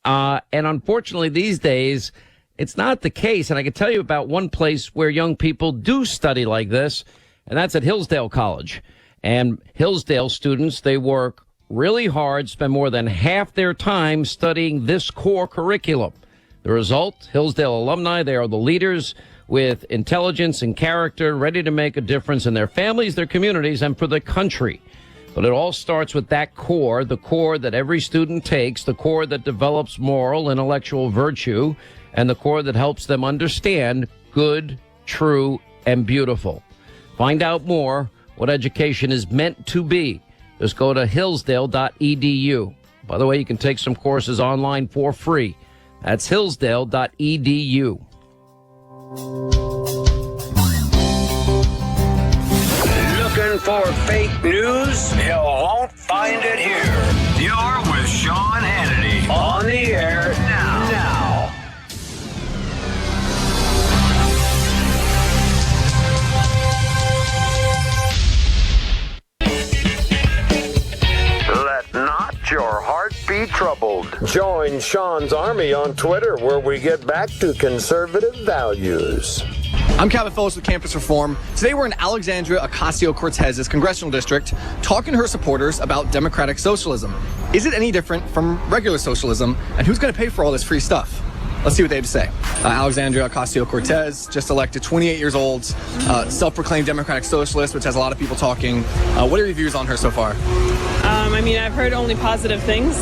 S5: And unfortunately, these days, it's not the case. And I can tell you about one place where young people do study like this, and that's at Hillsdale College. And Hillsdale students, they work really hard, spend more than half their time studying this core curriculum. The result, Hillsdale alumni, they are the leaders with intelligence and character, ready to make a difference in their families, their communities, and for the country. But it all starts with that core, the core that every student takes, the core that develops moral, intellectual virtue, and the core that helps them understand good, true, and beautiful. Find out more what education is meant to be. Just go to hillsdale.edu. By the way, you can take some courses online for free. That's hillsdale.edu.
S3: Looking for fake news? You won't find it here. You're with Sean Hannity. On the air now. Let not your heart be troubled. Join Sean's Army on Twitter, where we get back to conservative values.
S14: I'm Calvin Phillips with Campus Reform. Today we're in Alexandria Ocasio-Cortez's congressional district talking to her supporters about democratic socialism. Is it any different from regular socialism? And who's going to pay for all this free stuff? Let's see what they have to say. Alexandria Ocasio-Cortez, just elected, 28 years old, self-proclaimed democratic socialist, which has a lot of people talking. What are your views on her so far?
S15: I've heard only positive things.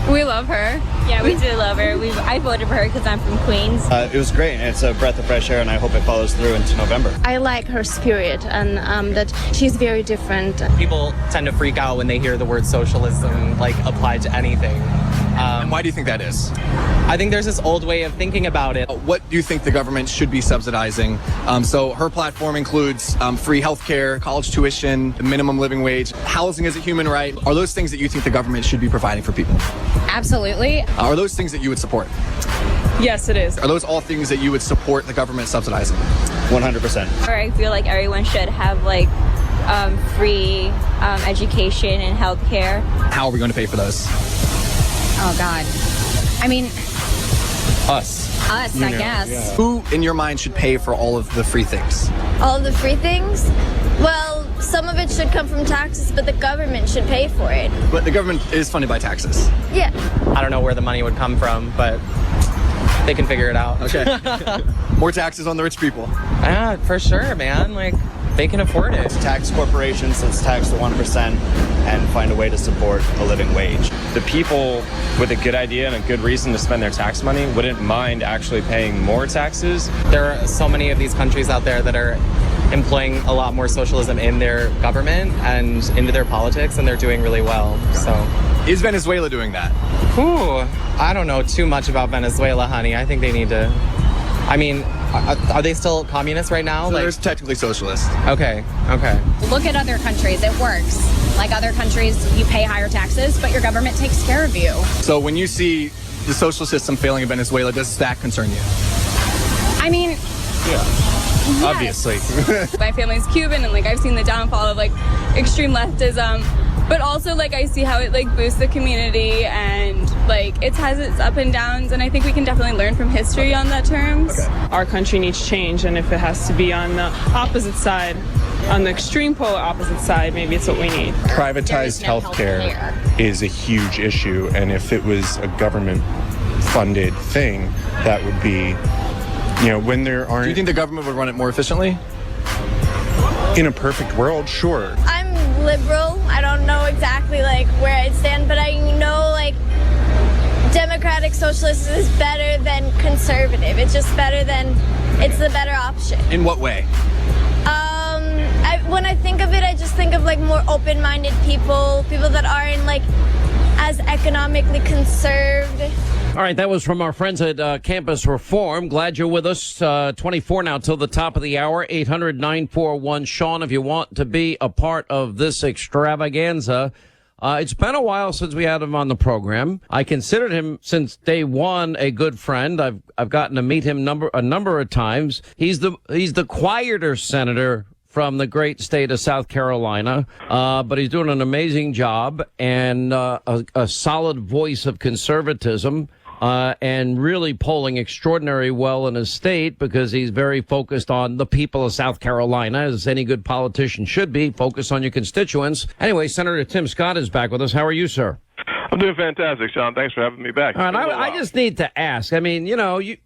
S16: We love her. Yeah, we do love her. I voted for her because I'm from Queens.
S17: It was great, and it's a breath of fresh air, and I hope it follows through into November.
S18: I like her spirit, and that she's very different.
S19: People tend to freak out when they hear the word socialism, applied to anything.
S14: And why do you think that is?
S19: I think there's this old way of thinking about it.
S14: What do you think the government should be subsidizing? So her platform includes free health care, college tuition, the minimum living wage. Housing is a human right. Are those things that you think the government should be providing for people?
S16: Absolutely.
S14: Are those things that you would support?
S15: Yes, it is.
S14: Are those all things that you would support the government subsidizing?
S17: 100%.
S16: Or I feel like everyone should have free education and health care.
S14: How are we going to pay for those?
S16: Oh, God.
S14: Us,
S16: I guess.
S14: Yeah. Who, in your mind, should pay for all of the free things?
S18: All of the free things? Well,
S16: some of it should come from taxes, but the government should pay for it.
S14: But the government is funded by taxes.
S16: Yeah.
S19: I don't know where the money would come from, but they can figure it out.
S14: Okay. More taxes on the rich people.
S19: Yeah, for sure, man. Like, they can afford it.
S17: Tax corporations, let's tax the 1% and find a way to support a living wage.
S20: The people with a good idea and a good reason to spend their tax money wouldn't mind actually paying more taxes.
S19: There are so many of these countries out there that are employing a lot more socialism in their government and into their politics, and they're doing really well. So,
S14: is Venezuela doing that?
S19: Ooh, I don't know too much about Venezuela, honey. I think they need to. I mean, are they still communist right now?
S14: So they're technically socialist.
S19: Okay.
S21: Look at other countries. It works. Like other countries, you pay higher taxes, but your government takes care of you.
S14: So when you see the social system failing in Venezuela, does that concern you?
S21: I mean,
S20: Yes.
S14: Obviously.
S15: My family's Cuban, and like I've seen the downfall of like extreme leftism, but also like I see how it like boosts the community, and like it has its up and downs, and I think we can definitely learn from history on that terms. Our country needs change, and if it has to be on the opposite side, on the extreme polar opposite side, maybe it's what we need.
S20: Privatized healthcare is a huge issue, and if it was a government-funded thing, that would be, when there aren't...
S14: Do you think the government would run it more efficiently?
S20: In a perfect world, sure.
S16: I'm liberal. I don't know exactly like where I stand, but I know like democratic socialist is better than conservative. It's just better than, it's the better option.
S14: In what way?
S16: When I think of it, I just think of like more open-minded people that aren't like as economically conserved.
S5: All right, that was from our friends at Campus Reform. Glad you're with us. 24 now till the top of the hour. 800-941-SEAN if you want to be a part of this extravaganza. It's been a while since we had him on the program. I considered him since day one a good friend. I've gotten to meet him a number of times. He's the quieter senator from the great state of South Carolina, but he's doing an amazing job and a solid voice of conservatism. And really polling extraordinarily well in his state because he's very focused on the people of South Carolina, as any good politician should be, focus on your constituents. Anyway, Senator Tim Scott is back with us. How are you, sir?
S22: I'm doing fantastic, Sean. Thanks for having me back.
S5: All right, I just need to ask. I mean,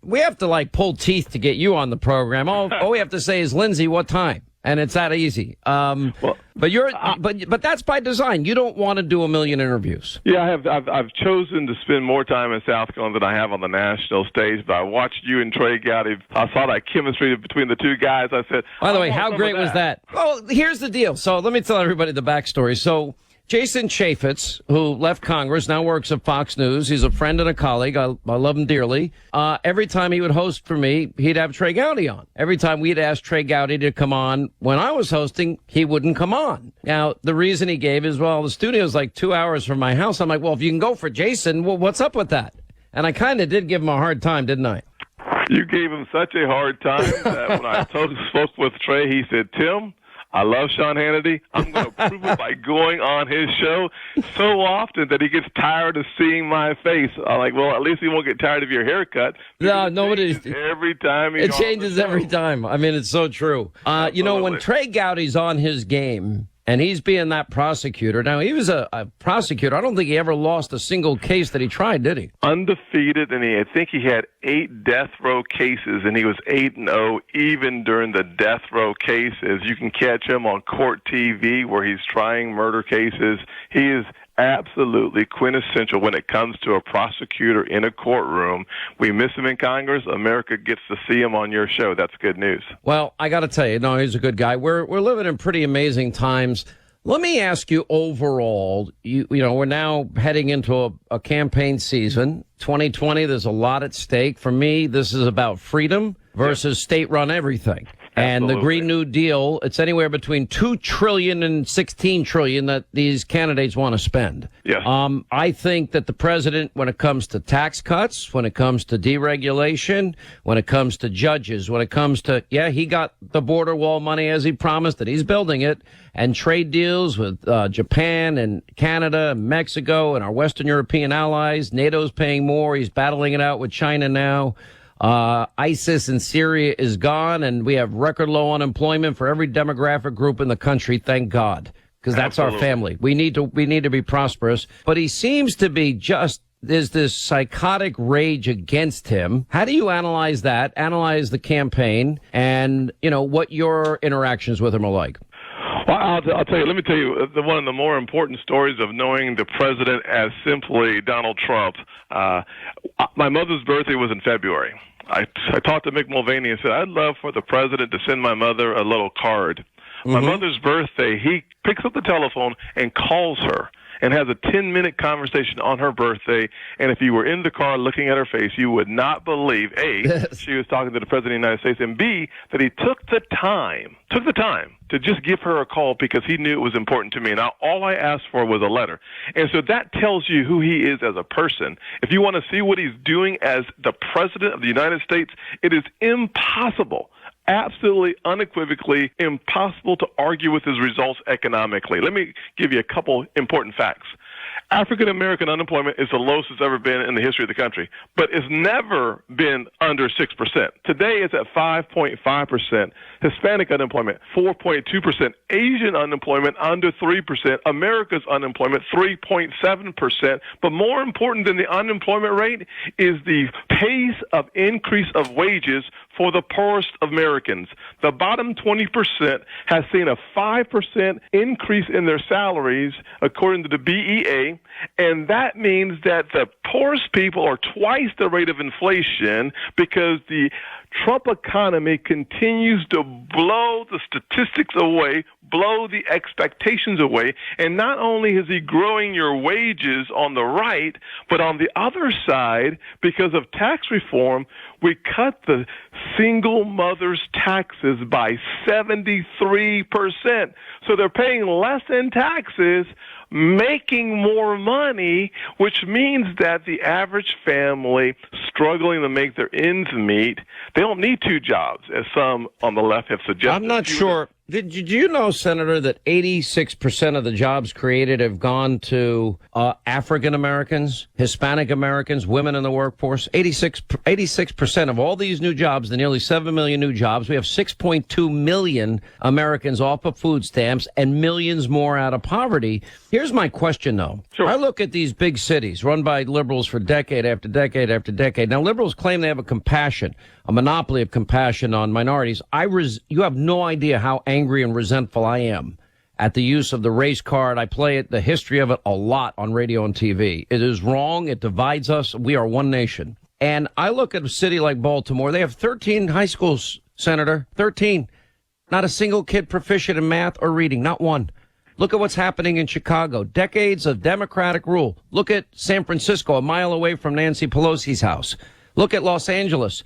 S5: we have to like pull teeth to get you on the program. All we have to say is, Lindsay, what time? And it's that easy. But that's by design. You don't want to do a million interviews.
S22: Yeah, I've chosen to spend more time in South Carolina than I have on the national stage. But I watched you and Trey Gowdy. I saw that chemistry between the two guys. I said,
S5: by the way, how great was that? Well, here's the deal. So let me tell everybody the backstory. So Jason Chaffetz, who left Congress, now works at Fox News. He's a friend and a colleague. I love him dearly. Every time he would host for me, he'd have Trey Gowdy on. Every time we'd ask Trey Gowdy to come on when I was hosting, he wouldn't come on. Now, the reason he gave is, well, the studio's like 2 hours from my house. I'm like, well, if you can go for Jason, well, what's up with that? And I kind of did give him a hard time, didn't I?
S22: You gave him such a hard time that when I spoke with Trey, he said, Tim, I love Sean Hannity. I'm going to prove it by going on his show so often that he gets tired of seeing my face. I'm like, well, at least he won't get tired of your haircut.
S5: No, nobody.
S22: Every time
S5: it changes every time. I mean, it's so true. When Trey Gowdy's on his game and he's being that prosecutor. Now, he was a prosecutor. I don't think he ever lost a single case that he tried, did he?
S22: Undefeated, and I think he had 8 death row cases, and he was 8-0 even during the death row cases. You can catch him on Court TV where he's trying murder cases. He is absolutely quintessential when it comes to a prosecutor in a courtroom. We miss him in Congress. America gets to see him on your show. That's good news.
S5: Well, I got to tell you, no, he's a good guy. We're living in pretty amazing times. Let me ask you overall, we're now heading into a campaign season. 2020, there's a lot at stake. For me, this is about freedom versus state-run everything. And the Green New Deal, it's anywhere between $2 trillion and $16 trillion that these candidates want to spend.
S22: Yes.
S5: I think that the president, when it comes to tax cuts, when it comes to deregulation, when it comes to judges, when it comes to, he got the border wall money as he promised that he's building it, and trade deals with Japan and Canada and Mexico and our Western European allies. NATO's paying more. He's battling it out with China now. ISIS in Syria is gone, and we have record low unemployment for every demographic group in the country. Thank God, because that's our family. We need to be prosperous. But he seems to be there's this psychotic rage against him. How do you analyze that? Analyze the campaign and, what your interactions with him are like.
S22: Well, I'll tell you, let me tell you, one of the more important stories of knowing the president as simply Donald Trump. My mother's birthday was in February. I talked to Mick Mulvaney and said, I'd love for the president to send my mother a little card. My mother's birthday, he picks up the telephone and calls her and has a 10-minute conversation on her birthday. And if you were in the car looking at her face, you would not believe, A, she was talking to the President of the United States, and B, that he took the time to just give her a call because he knew it was important to me. Now, all I asked for was a letter. And so that tells you who he is as a person. If you want to see what he's doing as the President of the United States, it is impossible, absolutely unequivocally impossible to argue with his results economically. Let me give you a couple important facts. African American unemployment is the lowest it's ever been in the history of the country, but it's never been under 6%. Today it's at 5.5%. Hispanic unemployment, 4.2%. Asian unemployment, under 3%. America's unemployment, 3.7%. But more important than the unemployment rate is the pace of increase of wages for the poorest of Americans. The bottom 20% has seen a 5% increase in their salaries, according to the BEA, and that means that the poorest people are twice the rate of inflation because the Trump economy continues to blow the statistics away, blow the expectations away, and not only is he growing your wages on the right, but on the other side, because of tax reform, we cut the single mother's taxes by 73%. So they're paying less in taxes, making more money, which means that the average family struggling to make their ends meet, they don't need two jobs, as some on the left have suggested.
S5: I'm not sure. Did you know, Senator, that 86% of the jobs created have gone to African Americans, Hispanic Americans, women in the workforce? 86% of all these new jobs, the nearly 7 million new jobs, we have 6.2 million Americans off of food stamps and millions more out of poverty. Here's my question, though. Sure. I look at these big cities run by liberals for decade after decade after decade. Now, liberals claim they have a monopoly of compassion on minorities. You have no idea how angry and resentful I am at the use of the race card. I play it, the history of it, a lot on radio and TV. It is wrong. It divides us. We are one nation. And I look at a city like Baltimore. They have 13 high schools, Senator, 13. Not a single kid proficient in math or reading, not one. Look at what's happening in Chicago. Decades of Democratic rule. Look at San Francisco, a mile away from Nancy Pelosi's house. Look at Los Angeles.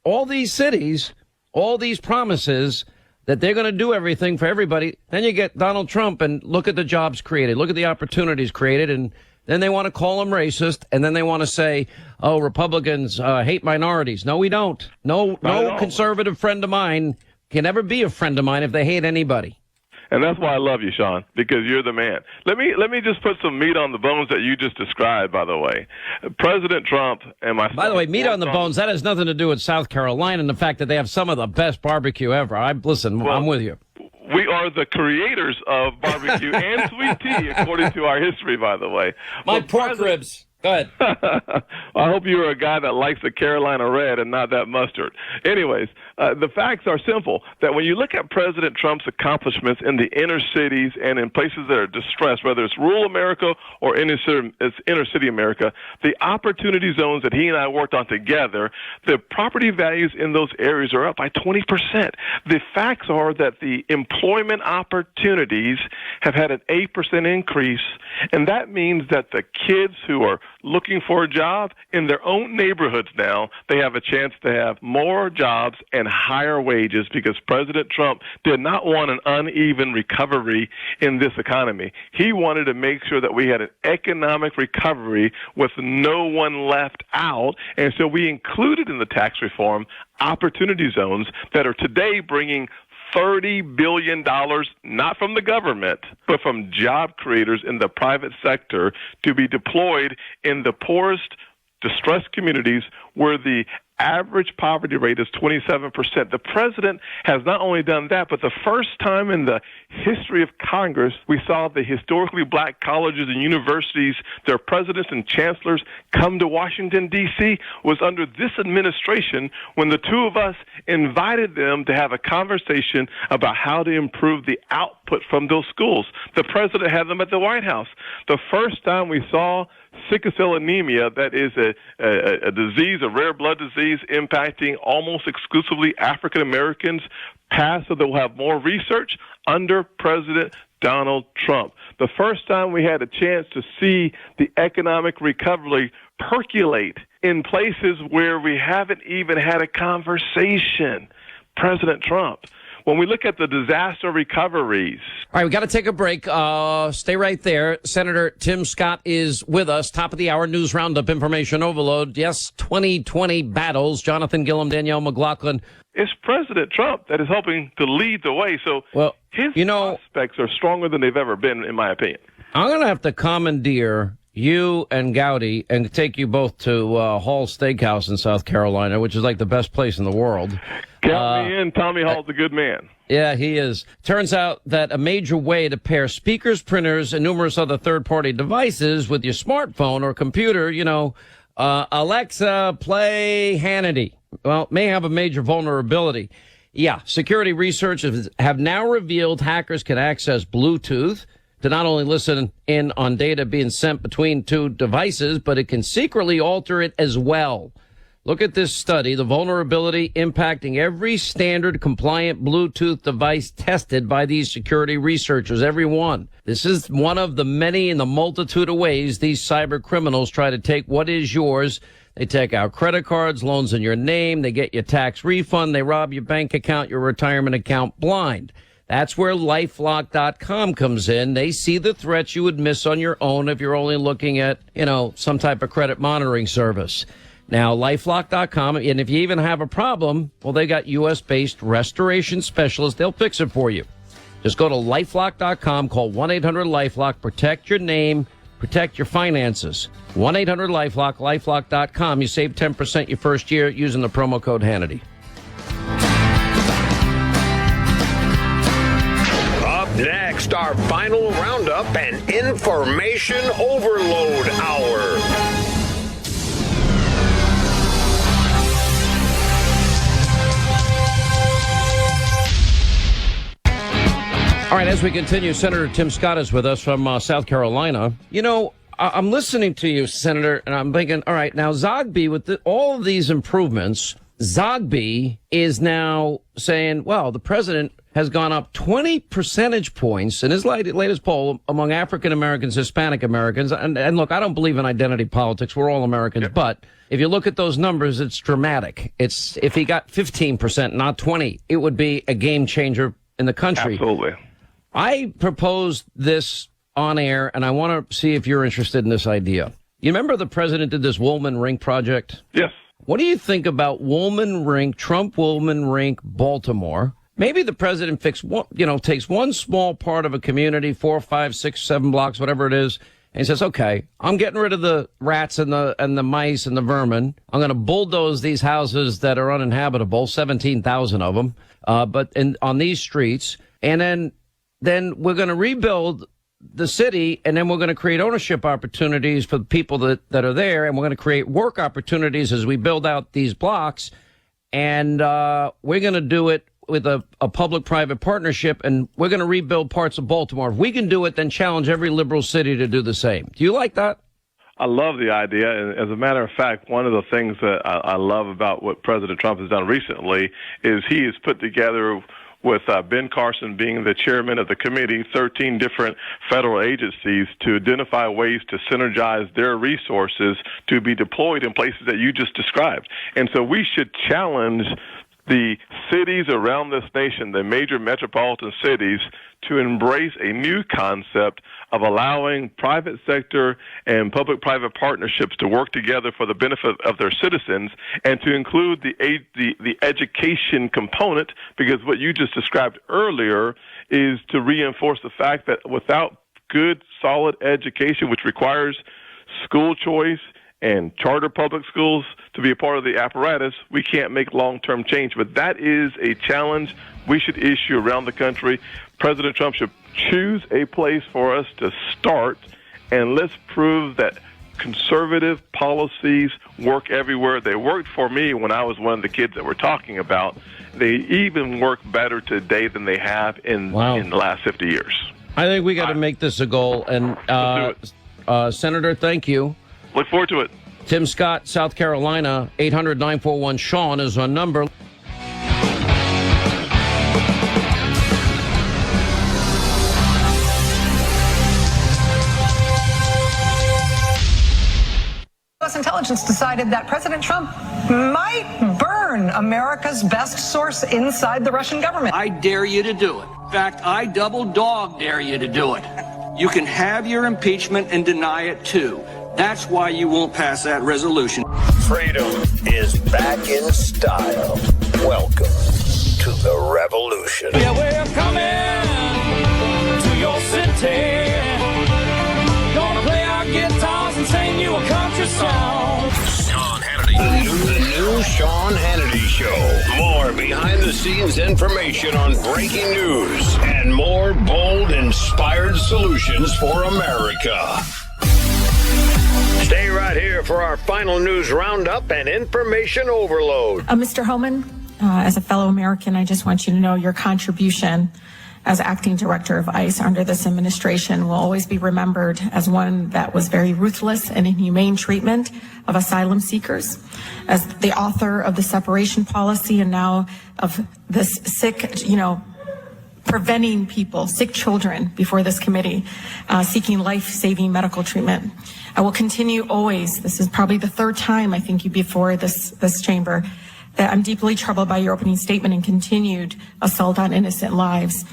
S5: All these cities, all these promises that they're going to do everything for everybody. Then you get Donald Trump and look at the jobs created. Look at the opportunities created. And then they want to call him racist. And then they want to say, oh, Republicans hate minorities. No, we don't. No conservative friend of mine can ever be a friend of mine if they hate anybody.
S22: And that's why I love you, Sean, because you're the man. Let me just put some meat on the bones that you just described, by the way. President Trump and my...
S5: By the way, meat on the bones, that has nothing to do with South Carolina and the fact that they have some of the best barbecue ever. I'm with you.
S22: We are the creators of barbecue and sweet tea, according to our history, by the way.
S5: My pork ribs. Go ahead.
S22: I hope you are a guy that likes the Carolina red and not that mustard. Anyways, the facts are simple, that when you look at President Trump's accomplishments in the inner cities and in places that are distressed, whether it's rural America or inner city America, the opportunity zones that he and I worked on together, the property values in those areas are up by 20%. The facts are that the employment opportunities have had an 8% increase, and that means that the kids who are looking for a job in their own neighborhoods now, they have a chance to have more jobs and higher wages because President Trump did not want an uneven recovery in this economy. He wanted to make sure that we had an economic recovery with no one left out, and so we included in the tax reform opportunity zones that are today bringing $30 billion, not from the government, but from job creators in the private sector to be deployed in the poorest, distressed communities where the average poverty rate is 27%. The president has not only done that, but the first time in the history of Congress, we saw the historically black colleges and universities, their presidents and chancellors come to Washington, D.C. was under this administration when the two of us invited them to have a conversation about how to improve the output from those schools. The president had them at the White House. The first time we saw sickle cell anemia, that is a disease, a rare blood disease impacting almost exclusively African Americans, passed so that we'll have more research under President Donald Trump. The first time we had a chance to see the economic recovery percolate in places where we haven't even had a conversation. President Trump. When we look at the disaster recoveries.
S5: All right, we got to take a break. Stay right there. Senator Tim Scott is with us. Top of the hour news roundup, information overload. Yes, 2020 battles. Jonathan Gillum, Danielle McLaughlin.
S22: It's President Trump that is helping to lead the way. So his prospects are stronger than they've ever been, in my opinion.
S5: I'm going to have to commandeer you and Gowdy and take you both to Hall Steakhouse in South Carolina, which is like the best place in the world.
S22: Count me in. Tommy Hall's a good man.
S5: Yeah, he is. Turns out that a major way to pair speakers, printers, and numerous other third-party devices with your smartphone or computer, Alexa, play Hannity. Well, may have a major vulnerability. Yeah, security researchers have now revealed hackers can access Bluetooth to not only listen in on data being sent between two devices, but it can secretly alter it as well. Look at this study, the vulnerability impacting every standard compliant Bluetooth device tested by these security researchers, every one. This is one of the many in the multitude of ways these cyber criminals try to take what is yours. They take out credit cards, loans in your name, they get your tax refund, they rob your bank account, your retirement account blind. That's where LifeLock.com comes in. They see the threats you would miss on your own if you're only looking at, some type of credit monitoring service. Now, LifeLock.com, and if you even have a problem, well, they got U.S.-based restoration specialists. They'll fix it for you. Just go to LifeLock.com, call 1-800-LifeLock, protect your name, protect your finances. 1-800-LifeLock, LifeLock.com. You save 10% your first year using the promo code Hannity.
S3: Next, our final roundup and information overload hour.
S5: All right, as we continue, Senator Tim Scott is with us from South Carolina. I'm listening to you, Senator, and I'm thinking, all right, now Zogby, with all of these improvements, Zogby is now saying, well, the president has gone up 20 percentage points in his latest poll among African Americans, Hispanic Americans. And look, I don't believe in identity politics. We're all Americans. But if you look at those numbers, it's dramatic. If he got 15%, not 20, it would be a game changer in the country.
S22: Absolutely.
S5: I proposed this on air, and I want to see if you're interested in this idea. You remember the president did this Woolman Rink project?
S22: Yes.
S5: What do you think about Woolman Rink, Trump Woolman Rink, Baltimore? Maybe the president takes one small part of a community, 4, 5, 6, 7 blocks, whatever it is, and he says, okay, I'm getting rid of the rats and the mice and the vermin. I'm going to bulldoze these houses that are uninhabitable, 17,000 of them, on these streets, and then we're going to rebuild the city, and then we're going to create ownership opportunities for the people that are there, and we're going to create work opportunities as we build out these blocks, and we're going to do it with a public-private partnership, and we're going to rebuild parts of Baltimore. If we can do it, then challenge every liberal city to do the same. Do you like that?
S22: I love the idea. And as a matter of fact, one of the things that I love about what President Trump has done recently is he has put together, with Ben Carson being the chairman of the committee, 13 different federal agencies to identify ways to synergize their resources to be deployed in places that you just described. And so we should challenge the cities around this nation, the major metropolitan cities, to embrace a new concept of allowing private sector and public-private partnerships to work together for the benefit of their citizens, and to include the education component, because what you just described earlier is to reinforce the fact that without good, solid education, which requires school choice and charter public schools to be a part of the apparatus, we can't make long-term change. But that is a challenge we should issue around the country. President Trump should choose a place for us to start, and let's prove that conservative policies work everywhere. They worked for me when I was one of the kids that we're talking about. They even work better today than they have in the last 50 years.
S5: I think we got to make this a goal. And Senator, thank you.
S22: Look forward to it.
S5: Tim Scott, South Carolina, 800-941-SEAN is our number.
S1: U.S. intelligence decided that President Trump might burn America's best source inside the Russian government.
S2: I dare you to do it. In fact, I double dog dare you to do it. You can have your impeachment and deny it too. That's why you won't pass that resolution.
S3: Freedom is back in style. Welcome to the revolution.
S4: Yeah, we're coming to your city. Gonna play our guitars and sing you a country song.
S3: Sean Hannity. The new Sean Hannity Show. More behind-the-scenes information on breaking news and more bold, inspired solutions for America. Stay right here for our final news roundup and information overload.
S6: Mr. Homan, as a fellow American, I just want you to know your contribution as acting director of ICE under this administration will always be remembered as one that was very ruthless and inhumane treatment of asylum seekers. As the author of the separation policy and now of this sick, preventing people, sick children before this committee, seeking life-saving medical treatment. I will continue always, this is probably the third time I think you before this chamber, that I'm deeply troubled by your opening statement and continued assault on innocent lives.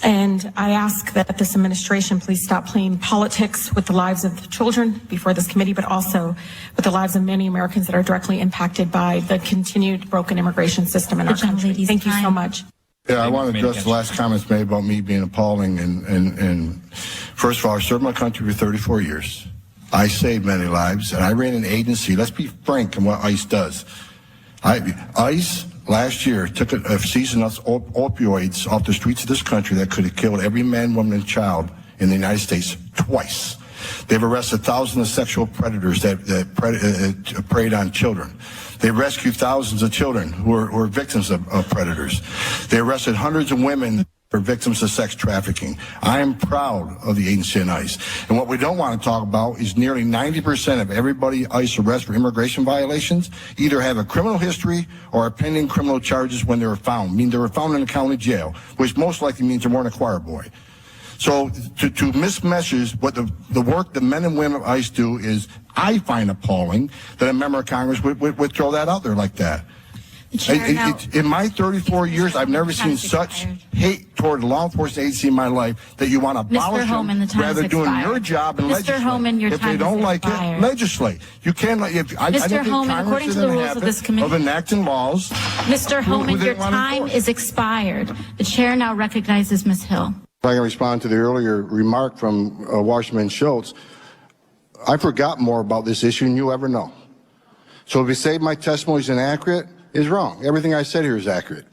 S6: And I ask that this administration please stop playing politics with the lives of the children before this committee, but also with the lives of many Americans that are directly impacted by the continued broken immigration system in our country. Thank you so much.
S7: Yeah, I want to address the last comments made about me being appalling. And first of all, I served my country for 34 years. I saved many lives, and I ran an agency. Let's be frank in what ICE does. ICE last year took a season of opioids off the streets of this country that could have killed every man, woman, and child in the United States twice. They've arrested thousands of sexual predators that preyed on children. They rescued thousands of children who were victims of predators. They arrested hundreds of women who are victims of sex trafficking. I am proud of the agency in ICE. And what we don't want to talk about is nearly 90% of everybody ICE arrests for immigration violations either have a criminal history or are pending criminal charges when they were found. I mean, they were found in a county jail, which most likely means they weren't a choir boy. So to mismessage what the work the men and women of ICE do is, I find appalling that a member of Congress would throw that out there like that. In my 34 years, I've never seen such hate toward a law enforcement agency in my life that you want to abolish them rather doing your job and legislate.
S6: Mr. Homan, your
S7: if
S6: time
S7: they don't like
S6: expired.
S7: it, legislate. You can't.
S6: Mr. Homan, according to the rules of this committee,
S7: of enacting laws.
S6: Mr. Homan, your time is expired. The chair now recognizes Ms. Hill.
S7: If I can respond to the earlier remark from Wasserman Schultz, I forgot more about this issue than you ever know. So if you say my testimony is inaccurate, is wrong. Everything I said here is accurate.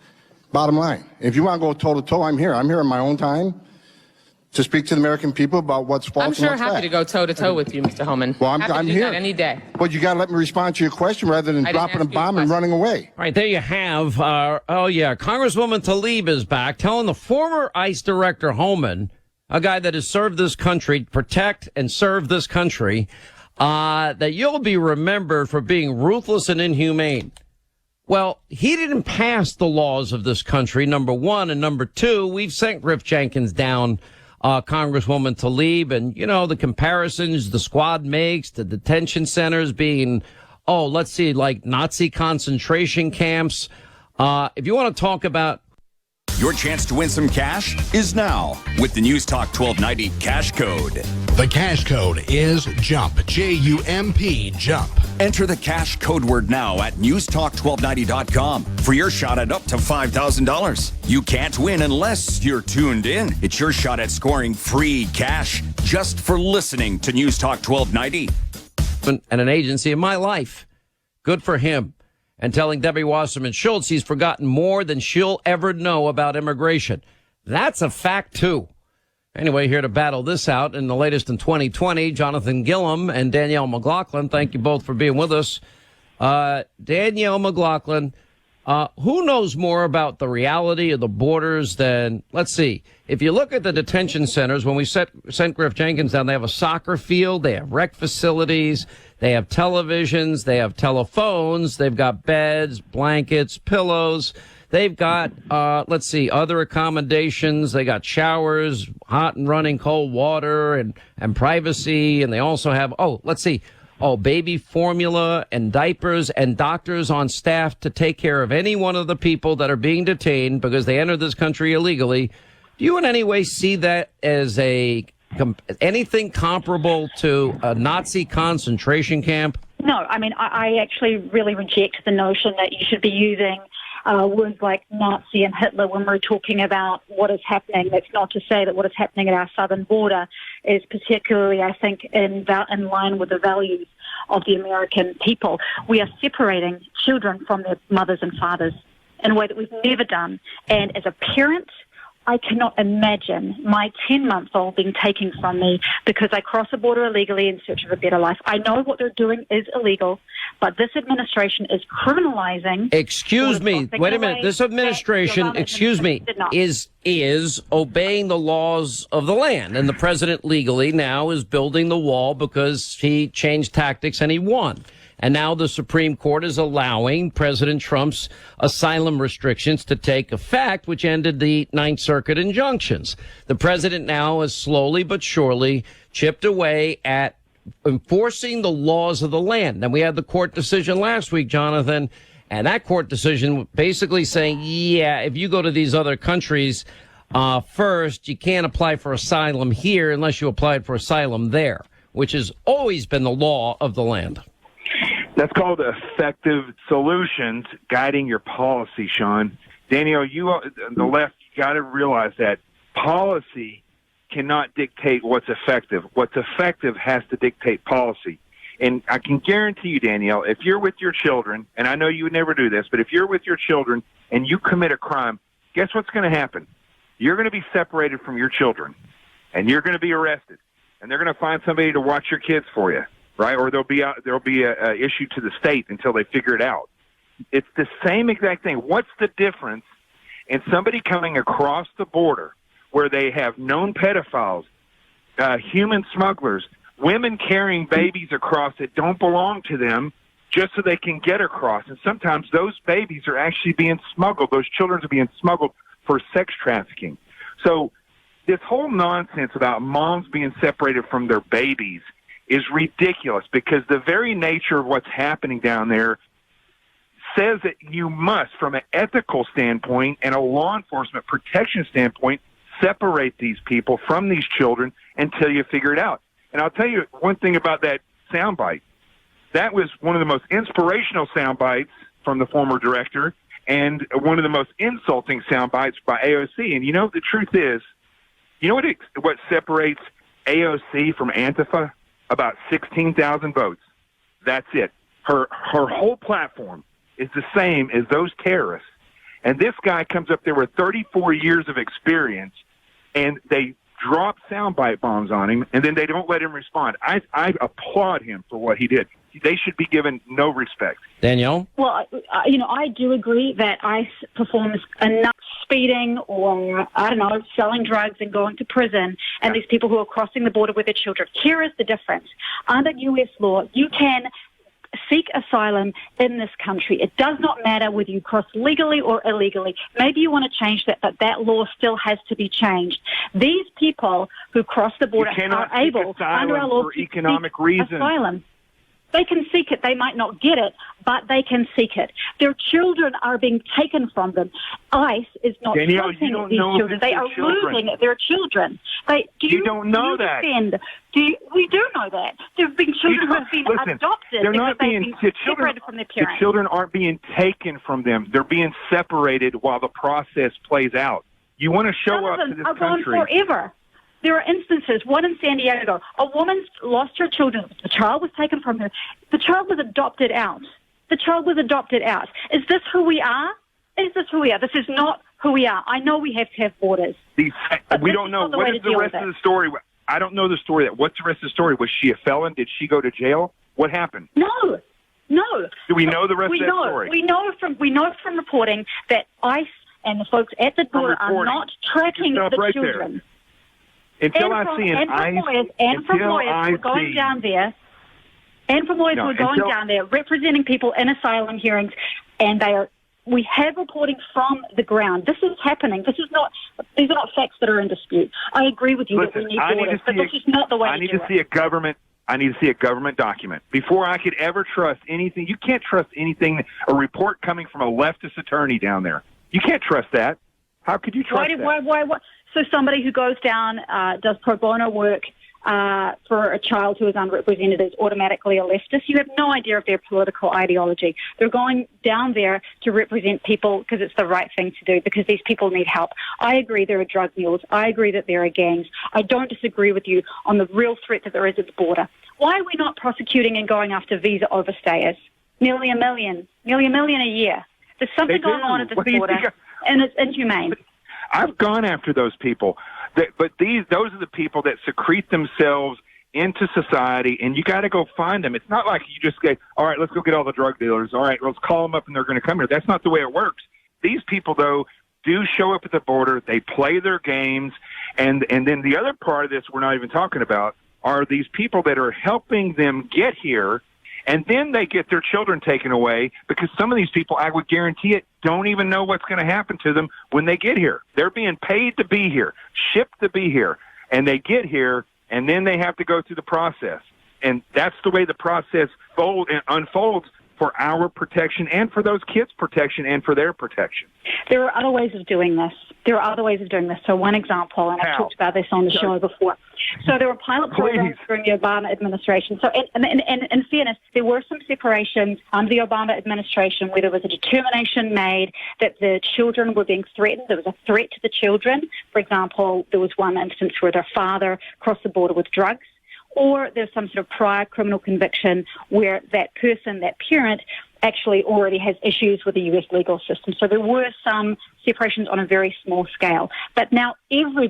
S7: Bottom line, if you want to go toe-to-toe, I'm here. I'm here in my own time to speak to the American people about what's false
S23: I'm sure
S7: and what's
S23: happy
S7: fact.
S23: to go toe-to-toe with you, Mr. Homan.
S7: Well, I'm
S23: happy to do
S7: here.
S23: that any day.
S7: But you got to let me respond to your question rather than
S23: I didn't
S7: dropping a
S23: ask you a
S7: bomb and running away.
S5: All right, there you have, Congresswoman Tlaib is back telling the former ICE director Homan, a guy that has served this country, protect and serve this country, that you'll be remembered for being ruthless and inhumane. Well, he didn't pass the laws of this country, number one. And number two, we've sent Griff Jenkins down, Congresswoman Tlaib, and, the comparisons the squad makes to detention centers being, like Nazi concentration camps. If you want to talk about
S8: your chance to win some cash is now with the News Talk 1290 Cash Code.
S9: The cash code is JUMP, J-U-M-P, JUMP.
S8: Enter the cash code word now at newstalk1290.com for your shot at up to $5,000. You can't win unless you're tuned in. It's your shot at scoring free cash just for listening to News Talk 1290.
S5: and an agency in my life. Good for him. And telling Debbie Wasserman Schultz he's forgotten more than she'll ever know about immigration. That's a fact, too. Anyway, here to battle this out in the latest in 2020, Jonathan Gillum and Danielle McLaughlin. Thank you both for being with us. Danielle McLaughlin, who knows more about the reality of the borders than, let's see, if you look at the detention centers, when we sent Griff Jenkins down, they have a soccer field, they have rec facilities, they have televisions, they have telephones, they've got beds, blankets, pillows. They've got, let's see, other accommodations. They got showers, hot and running cold water, and privacy. And they also have, baby formula and diapers and doctors on staff to take care of any one of the people that are being detained because they entered this country illegally. Do you in any way see that as anything comparable to a Nazi concentration camp?
S10: No, I mean, I actually really reject the notion that you should be using words like Nazi and Hitler when we're talking about what is happening. That's not to say that what is happening at our southern border is particularly, I think, in line with the values of the American people. We are separating children from their mothers and fathers in a way that we've never done. And as a parent, I cannot imagine my 10-month-old being taken from me because I cross the border illegally in search of a better life. I know what they're doing is illegal, but this administration is criminalizing.
S5: Excuse me. Wait a minute. This administration, is obeying the laws of the land. And the president legally now is building the wall because he changed tactics and he won. And now the Supreme Court is allowing President Trump's asylum restrictions to take effect, which ended the Ninth Circuit injunctions. The president now has slowly but surely chipped away at enforcing the laws of the land. And we had the court decision last week, Jonathan, and that court decision basically saying, if you go to these other countries first, you can't apply for asylum here unless you applied for asylum there, which has always been the law of the land.
S11: That's called effective solutions guiding your policy, Sean. Daniel, you, the left, you got to realize that policy cannot dictate what's effective. What's effective has to dictate policy. And I can guarantee you, Danielle, if you're with your children, and I know you would never do this, but if you're with your children and you commit a crime, guess what's going to happen? You're going to be separated from your children, and you're going to be arrested, and they're going to find somebody to watch your kids for you. Right, or there'll be a issue to the state until they figure it out. It's the same exact thing. What's the difference in somebody coming across the border where they have known pedophiles, human smugglers, women carrying babies across that don't belong to them just so they can get across? And sometimes those babies are actually being smuggled. Those children are being smuggled for sex trafficking. So this whole nonsense about moms being separated from their babies is ridiculous because the very nature of what's happening down there says that you must, from an ethical standpoint and a law enforcement protection standpoint, separate these people from these children until you figure it out. And I'll tell you one thing about that soundbite. That was one of the most inspirational soundbites from the former director and one of the most insulting soundbites by AOC. And you know, the truth is, you know what separates AOC from Antifa? About 16,000 votes. That's it. Her whole platform is the same as those terrorists. And this guy comes up there with 34 years of experience, and they drop soundbite bombs on him, and then they don't let him respond. I applaud him for what he did. They should be given no respect.
S5: Danielle?
S10: Well, I do agree that ICE performs enough speeding or, selling drugs and going to prison, and these people who are crossing the border with their children. Here is the difference. Under U.S. law, you can seek asylum in this country. It does not matter whether you cross legally or illegally. Maybe you want to change that, but that law still has to be changed. These people who cross the border are able, under our law,
S11: for economic reasons.
S10: Asylum. They can seek it. They might not get it, but they can seek it. Their children are being taken from them. ICE is not
S11: Danielle,
S10: helping these children. They are losing their children.
S11: You don't know that.
S10: We do know that. There have been children who have been adopted because they've been separated from their parents.
S11: The children aren't being taken from them. They're being separated while the process plays out. You want to show up to this country.
S10: Forever. There are instances, one in San Diego, a woman lost her children. The child was taken from her. The child was adopted out. The child was adopted out. Is this who we are? Is this who we are? This is not who we are. I know we have to have borders.
S11: We don't know. What is the rest of the story? I don't know the story. What's the rest of the story? Was she a felon? Did she go to jail? What happened?
S10: No.
S11: Do we know the rest of that story?
S10: We know from reporting that ICE and the folks at the border are not tracking the children.
S11: There. Until I see an ICE,
S10: and from lawyers who are going down there, down there representing people in asylum hearings, and we have reporting from the ground. This is happening. These are not facts that are in dispute. I agree with you that we need borders, but this is not the way to do it.
S11: I need to see a government document before I could ever trust anything. You can't trust anything, a report coming from a leftist attorney down there. You can't trust that. How could you trust that?
S10: Why? So somebody who goes down, does pro bono work for a child who is unrepresented is automatically a leftist. You have no idea of their political ideology. They're going down there to represent people because it's the right thing to do, because these people need help. I agree there are drug mules. I agree that there are gangs. I don't disagree with you on the real threat that there is at the border. Why are we not prosecuting and going after visa overstayers? Nearly a million a year. There's something going on at the border, and it's inhumane.
S11: I've gone after those people, but those are the people that secrete themselves into society, and you got to go find them. It's not like you just say, all right, let's go get all the drug dealers. All right, let's call them up, and they're going to come here. That's not the way it works. These people, though, do show up at the border. They play their games, and then the other part of this we're not even talking about are these people that are helping them get here, and then they get their children taken away because some of these people, I would guarantee it, don't even know what's going to happen to them when they get here. They're being paid to be here, shipped to be here, and they get here, and then they have to go through the process. And that's the way the process unfolds for our protection and for those kids' protection and for their protection.
S10: There are other ways of doing this. So one example, and I've talked about this on the show before. So there were pilot programs during the Obama administration. So in fairness, there were some separations under the Obama administration where there was a determination made that the children were being threatened. There was a threat to the children. For example, there was one instance where their father crossed the border with drugs, or there's some sort of prior criminal conviction where that person, that parent, actually already has issues with the U.S. legal system. So there were some separations on a very small scale. But now every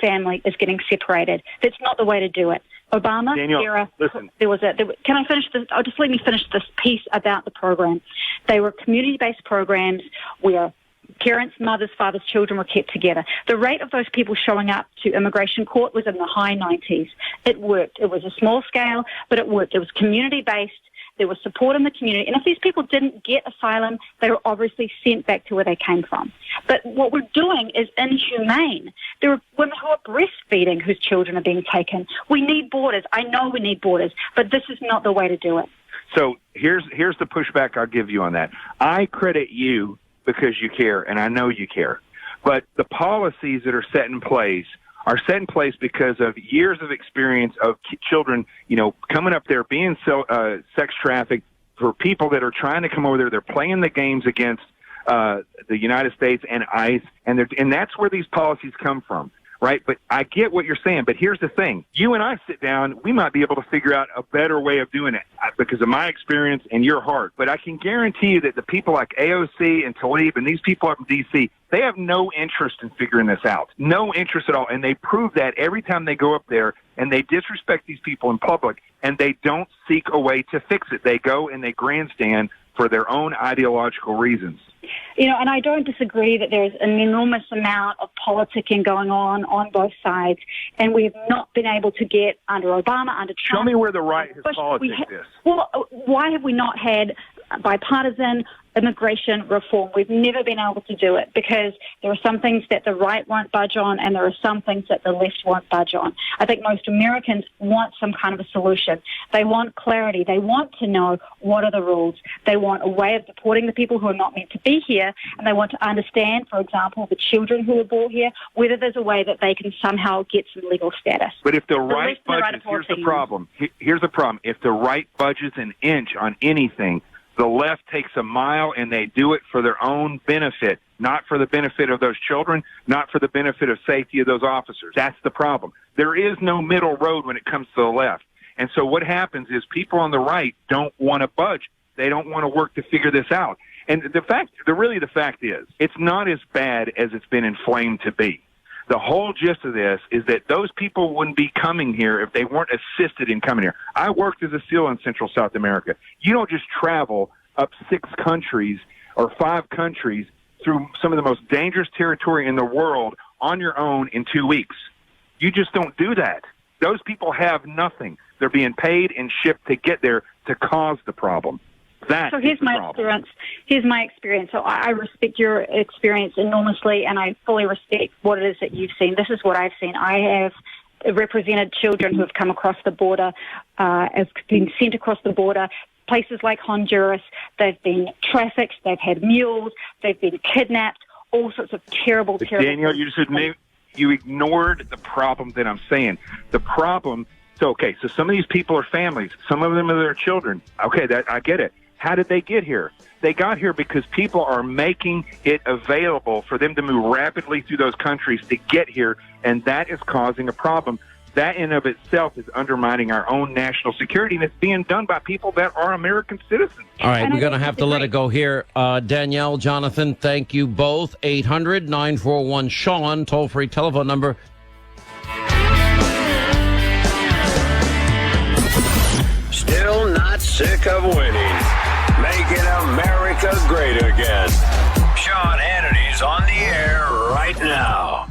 S10: family is getting separated. That's not the way to do it. Obama era,
S11: listen.
S10: Can I finish this? Oh, just let me finish this piece about the program. They were community-based programs where parents, mothers, fathers, children were kept together. The rate of those people showing up to immigration court was in the high 90s. It worked. It was a small scale, but it worked. It was community-based. There was support in the community. And if these people didn't get asylum, they were obviously sent back to where they came from. But what we're doing is inhumane. There are women who are breastfeeding whose children are being taken. We need borders. I know we need borders, but this is not the way to do it.
S11: So here's the pushback I'll give you on that. I credit you because you care, and I know you care. But the policies that are set in place because of years of experience of children, coming up there, being sex trafficked for people that are trying to come over there. They're playing the games against the United States and ICE, and that's where these policies come from, right? But I get what you're saying, but here's the thing. You and I sit down, we might be able to figure out a better way of doing it because of my experience and your heart. But I can guarantee you that the people like AOC and Tlaib and these people up in D.C., they have no interest in figuring this out. No interest at all. And they prove that every time they go up there and they disrespect these people in public and they don't seek a way to fix it. They go and they grandstand for their own ideological reasons.
S10: And I don't disagree that there's an enormous amount of politicking going on both sides, and we have not been able to get under Obama, under Trump.
S11: Show me where the right has politics is.
S10: Well, why have we not had bipartisan immigration reform? We've never been able to do it because there are some things that the right won't budge on and there are some things that the left won't budge on. I think most Americans want some kind of a solution. They want clarity. They want to know what are the rules. They want a way of deporting the people who are not meant to be here, and they want to understand, for example, the children who are born here, whether there's a way that they can somehow get some legal status.
S11: But if the right budges, here's the problem. Here's the problem. If the right budgets an inch on anything, The left takes a mile and they do it for their own benefit, not for the benefit of those children, not for the benefit of safety of those officers. That's the problem. There is no middle road when it comes to the left. And so what happens is people on the right don't want to budge. They don't want to work to figure this out. And the fact is, it's not as bad as it's been inflamed to be. The whole gist of this is that those people wouldn't be coming here if they weren't assisted in coming here. I worked as a SEAL in Central South America. You don't just travel up 6 countries or 5 countries through some of the most dangerous territory in the world on your own in 2 weeks. You just don't do that. Those people have nothing. They're being paid and shipped to get there to cause the problem.
S10: So here's my experience. So I respect your experience enormously, and I fully respect what it is that you've seen. This is what I've seen. I have represented children who have come across the border, have been sent across the border. Places like Honduras, they've been trafficked, they've had mules, they've been kidnapped, all sorts of terrible
S11: Daniel,
S10: things.
S11: you ignored the problem that I'm saying. The problem, so some of these people are families. Some of them are their children. Okay, I get it. How did they get here? They got here because people are making it available for them to move rapidly through those countries to get here, and that is causing a problem. That in of itself is undermining our own national security, and it's being done by people that are American citizens.
S5: All right, we're going to have to let it go here. Danielle, Jonathan, thank you both. 800-941-SEAN, toll-free telephone number.
S3: Still not sick of winning. Making America great again. Sean Hannity's on the air right now.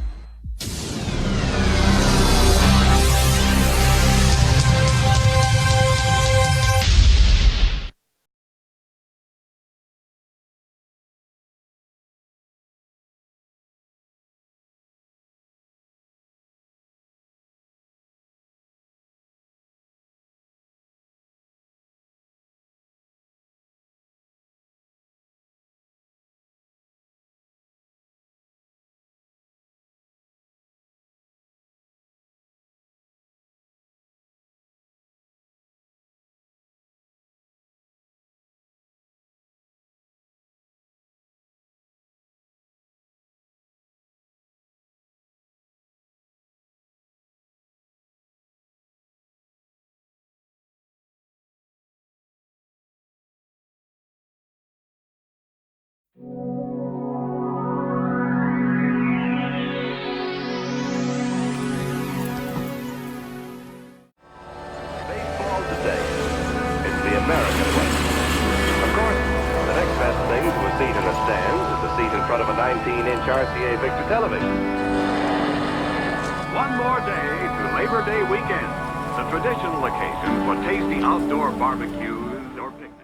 S12: RCA Victor Television. One more day to Labor Day weekend, the traditional occasion for tasty outdoor barbecues or picnics.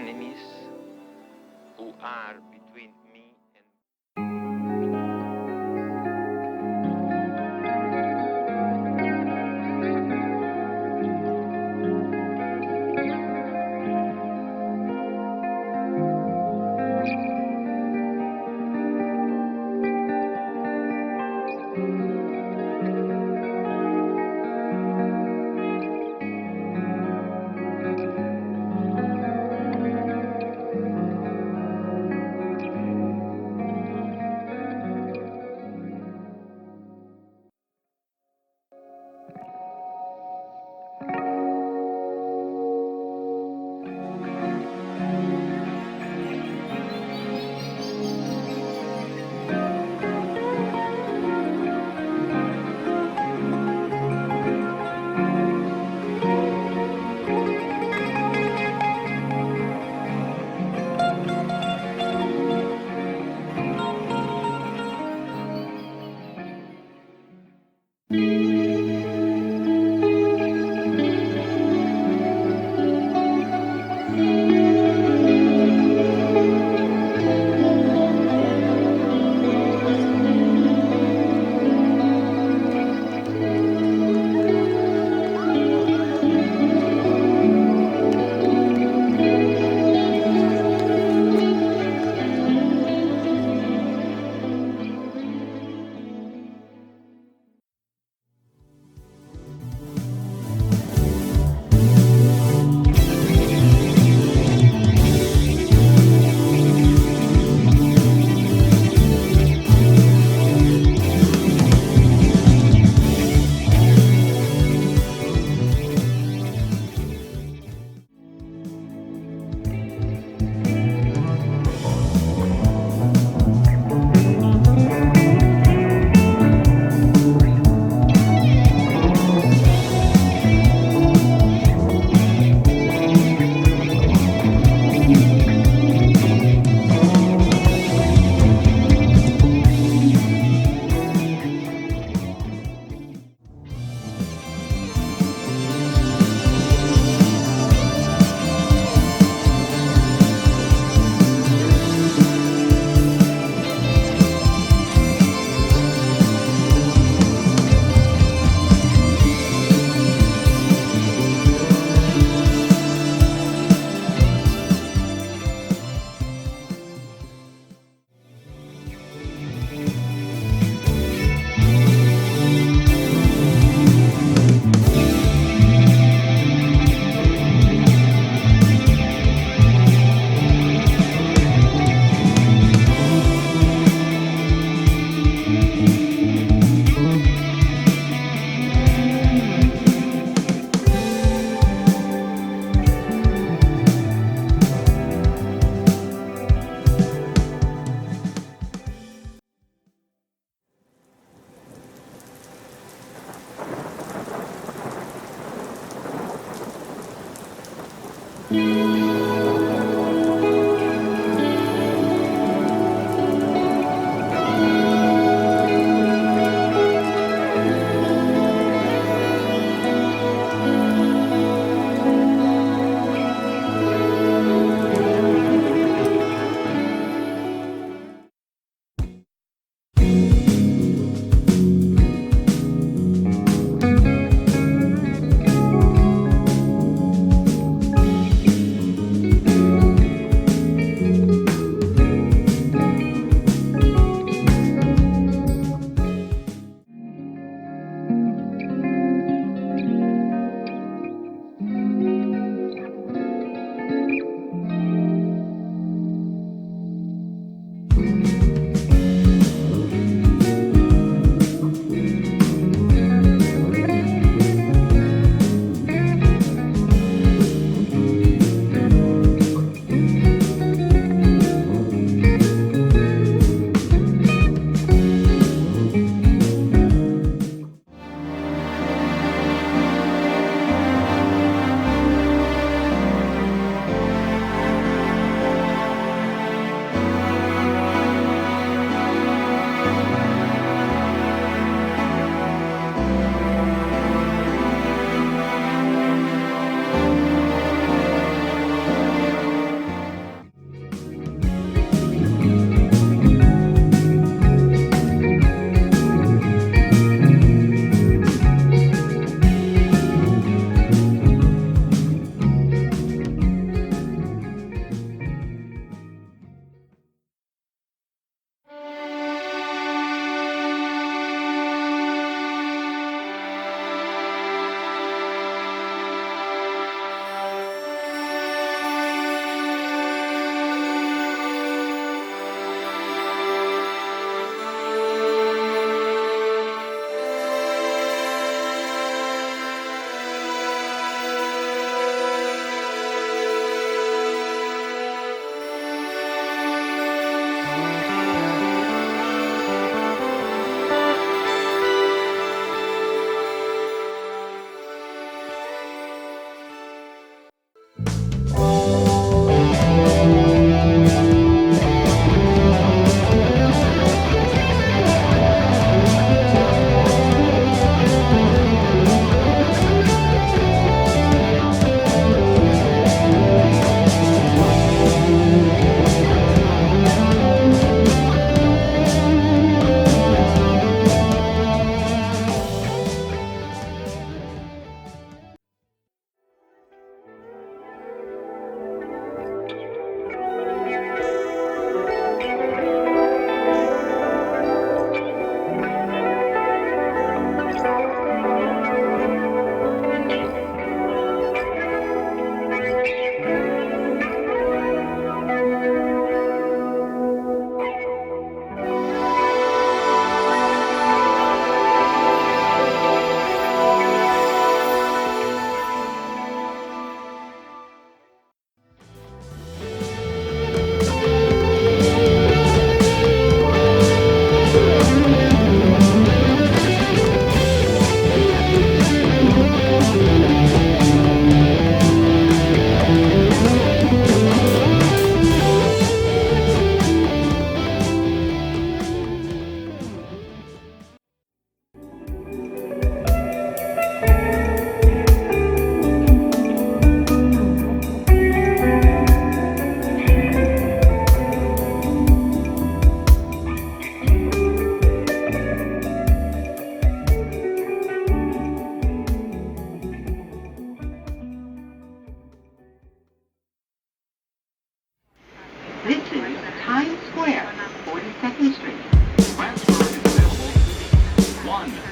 S13: enemies who are between me and
S17: Times Square, 42nd Street.
S12: Transfer is available. 1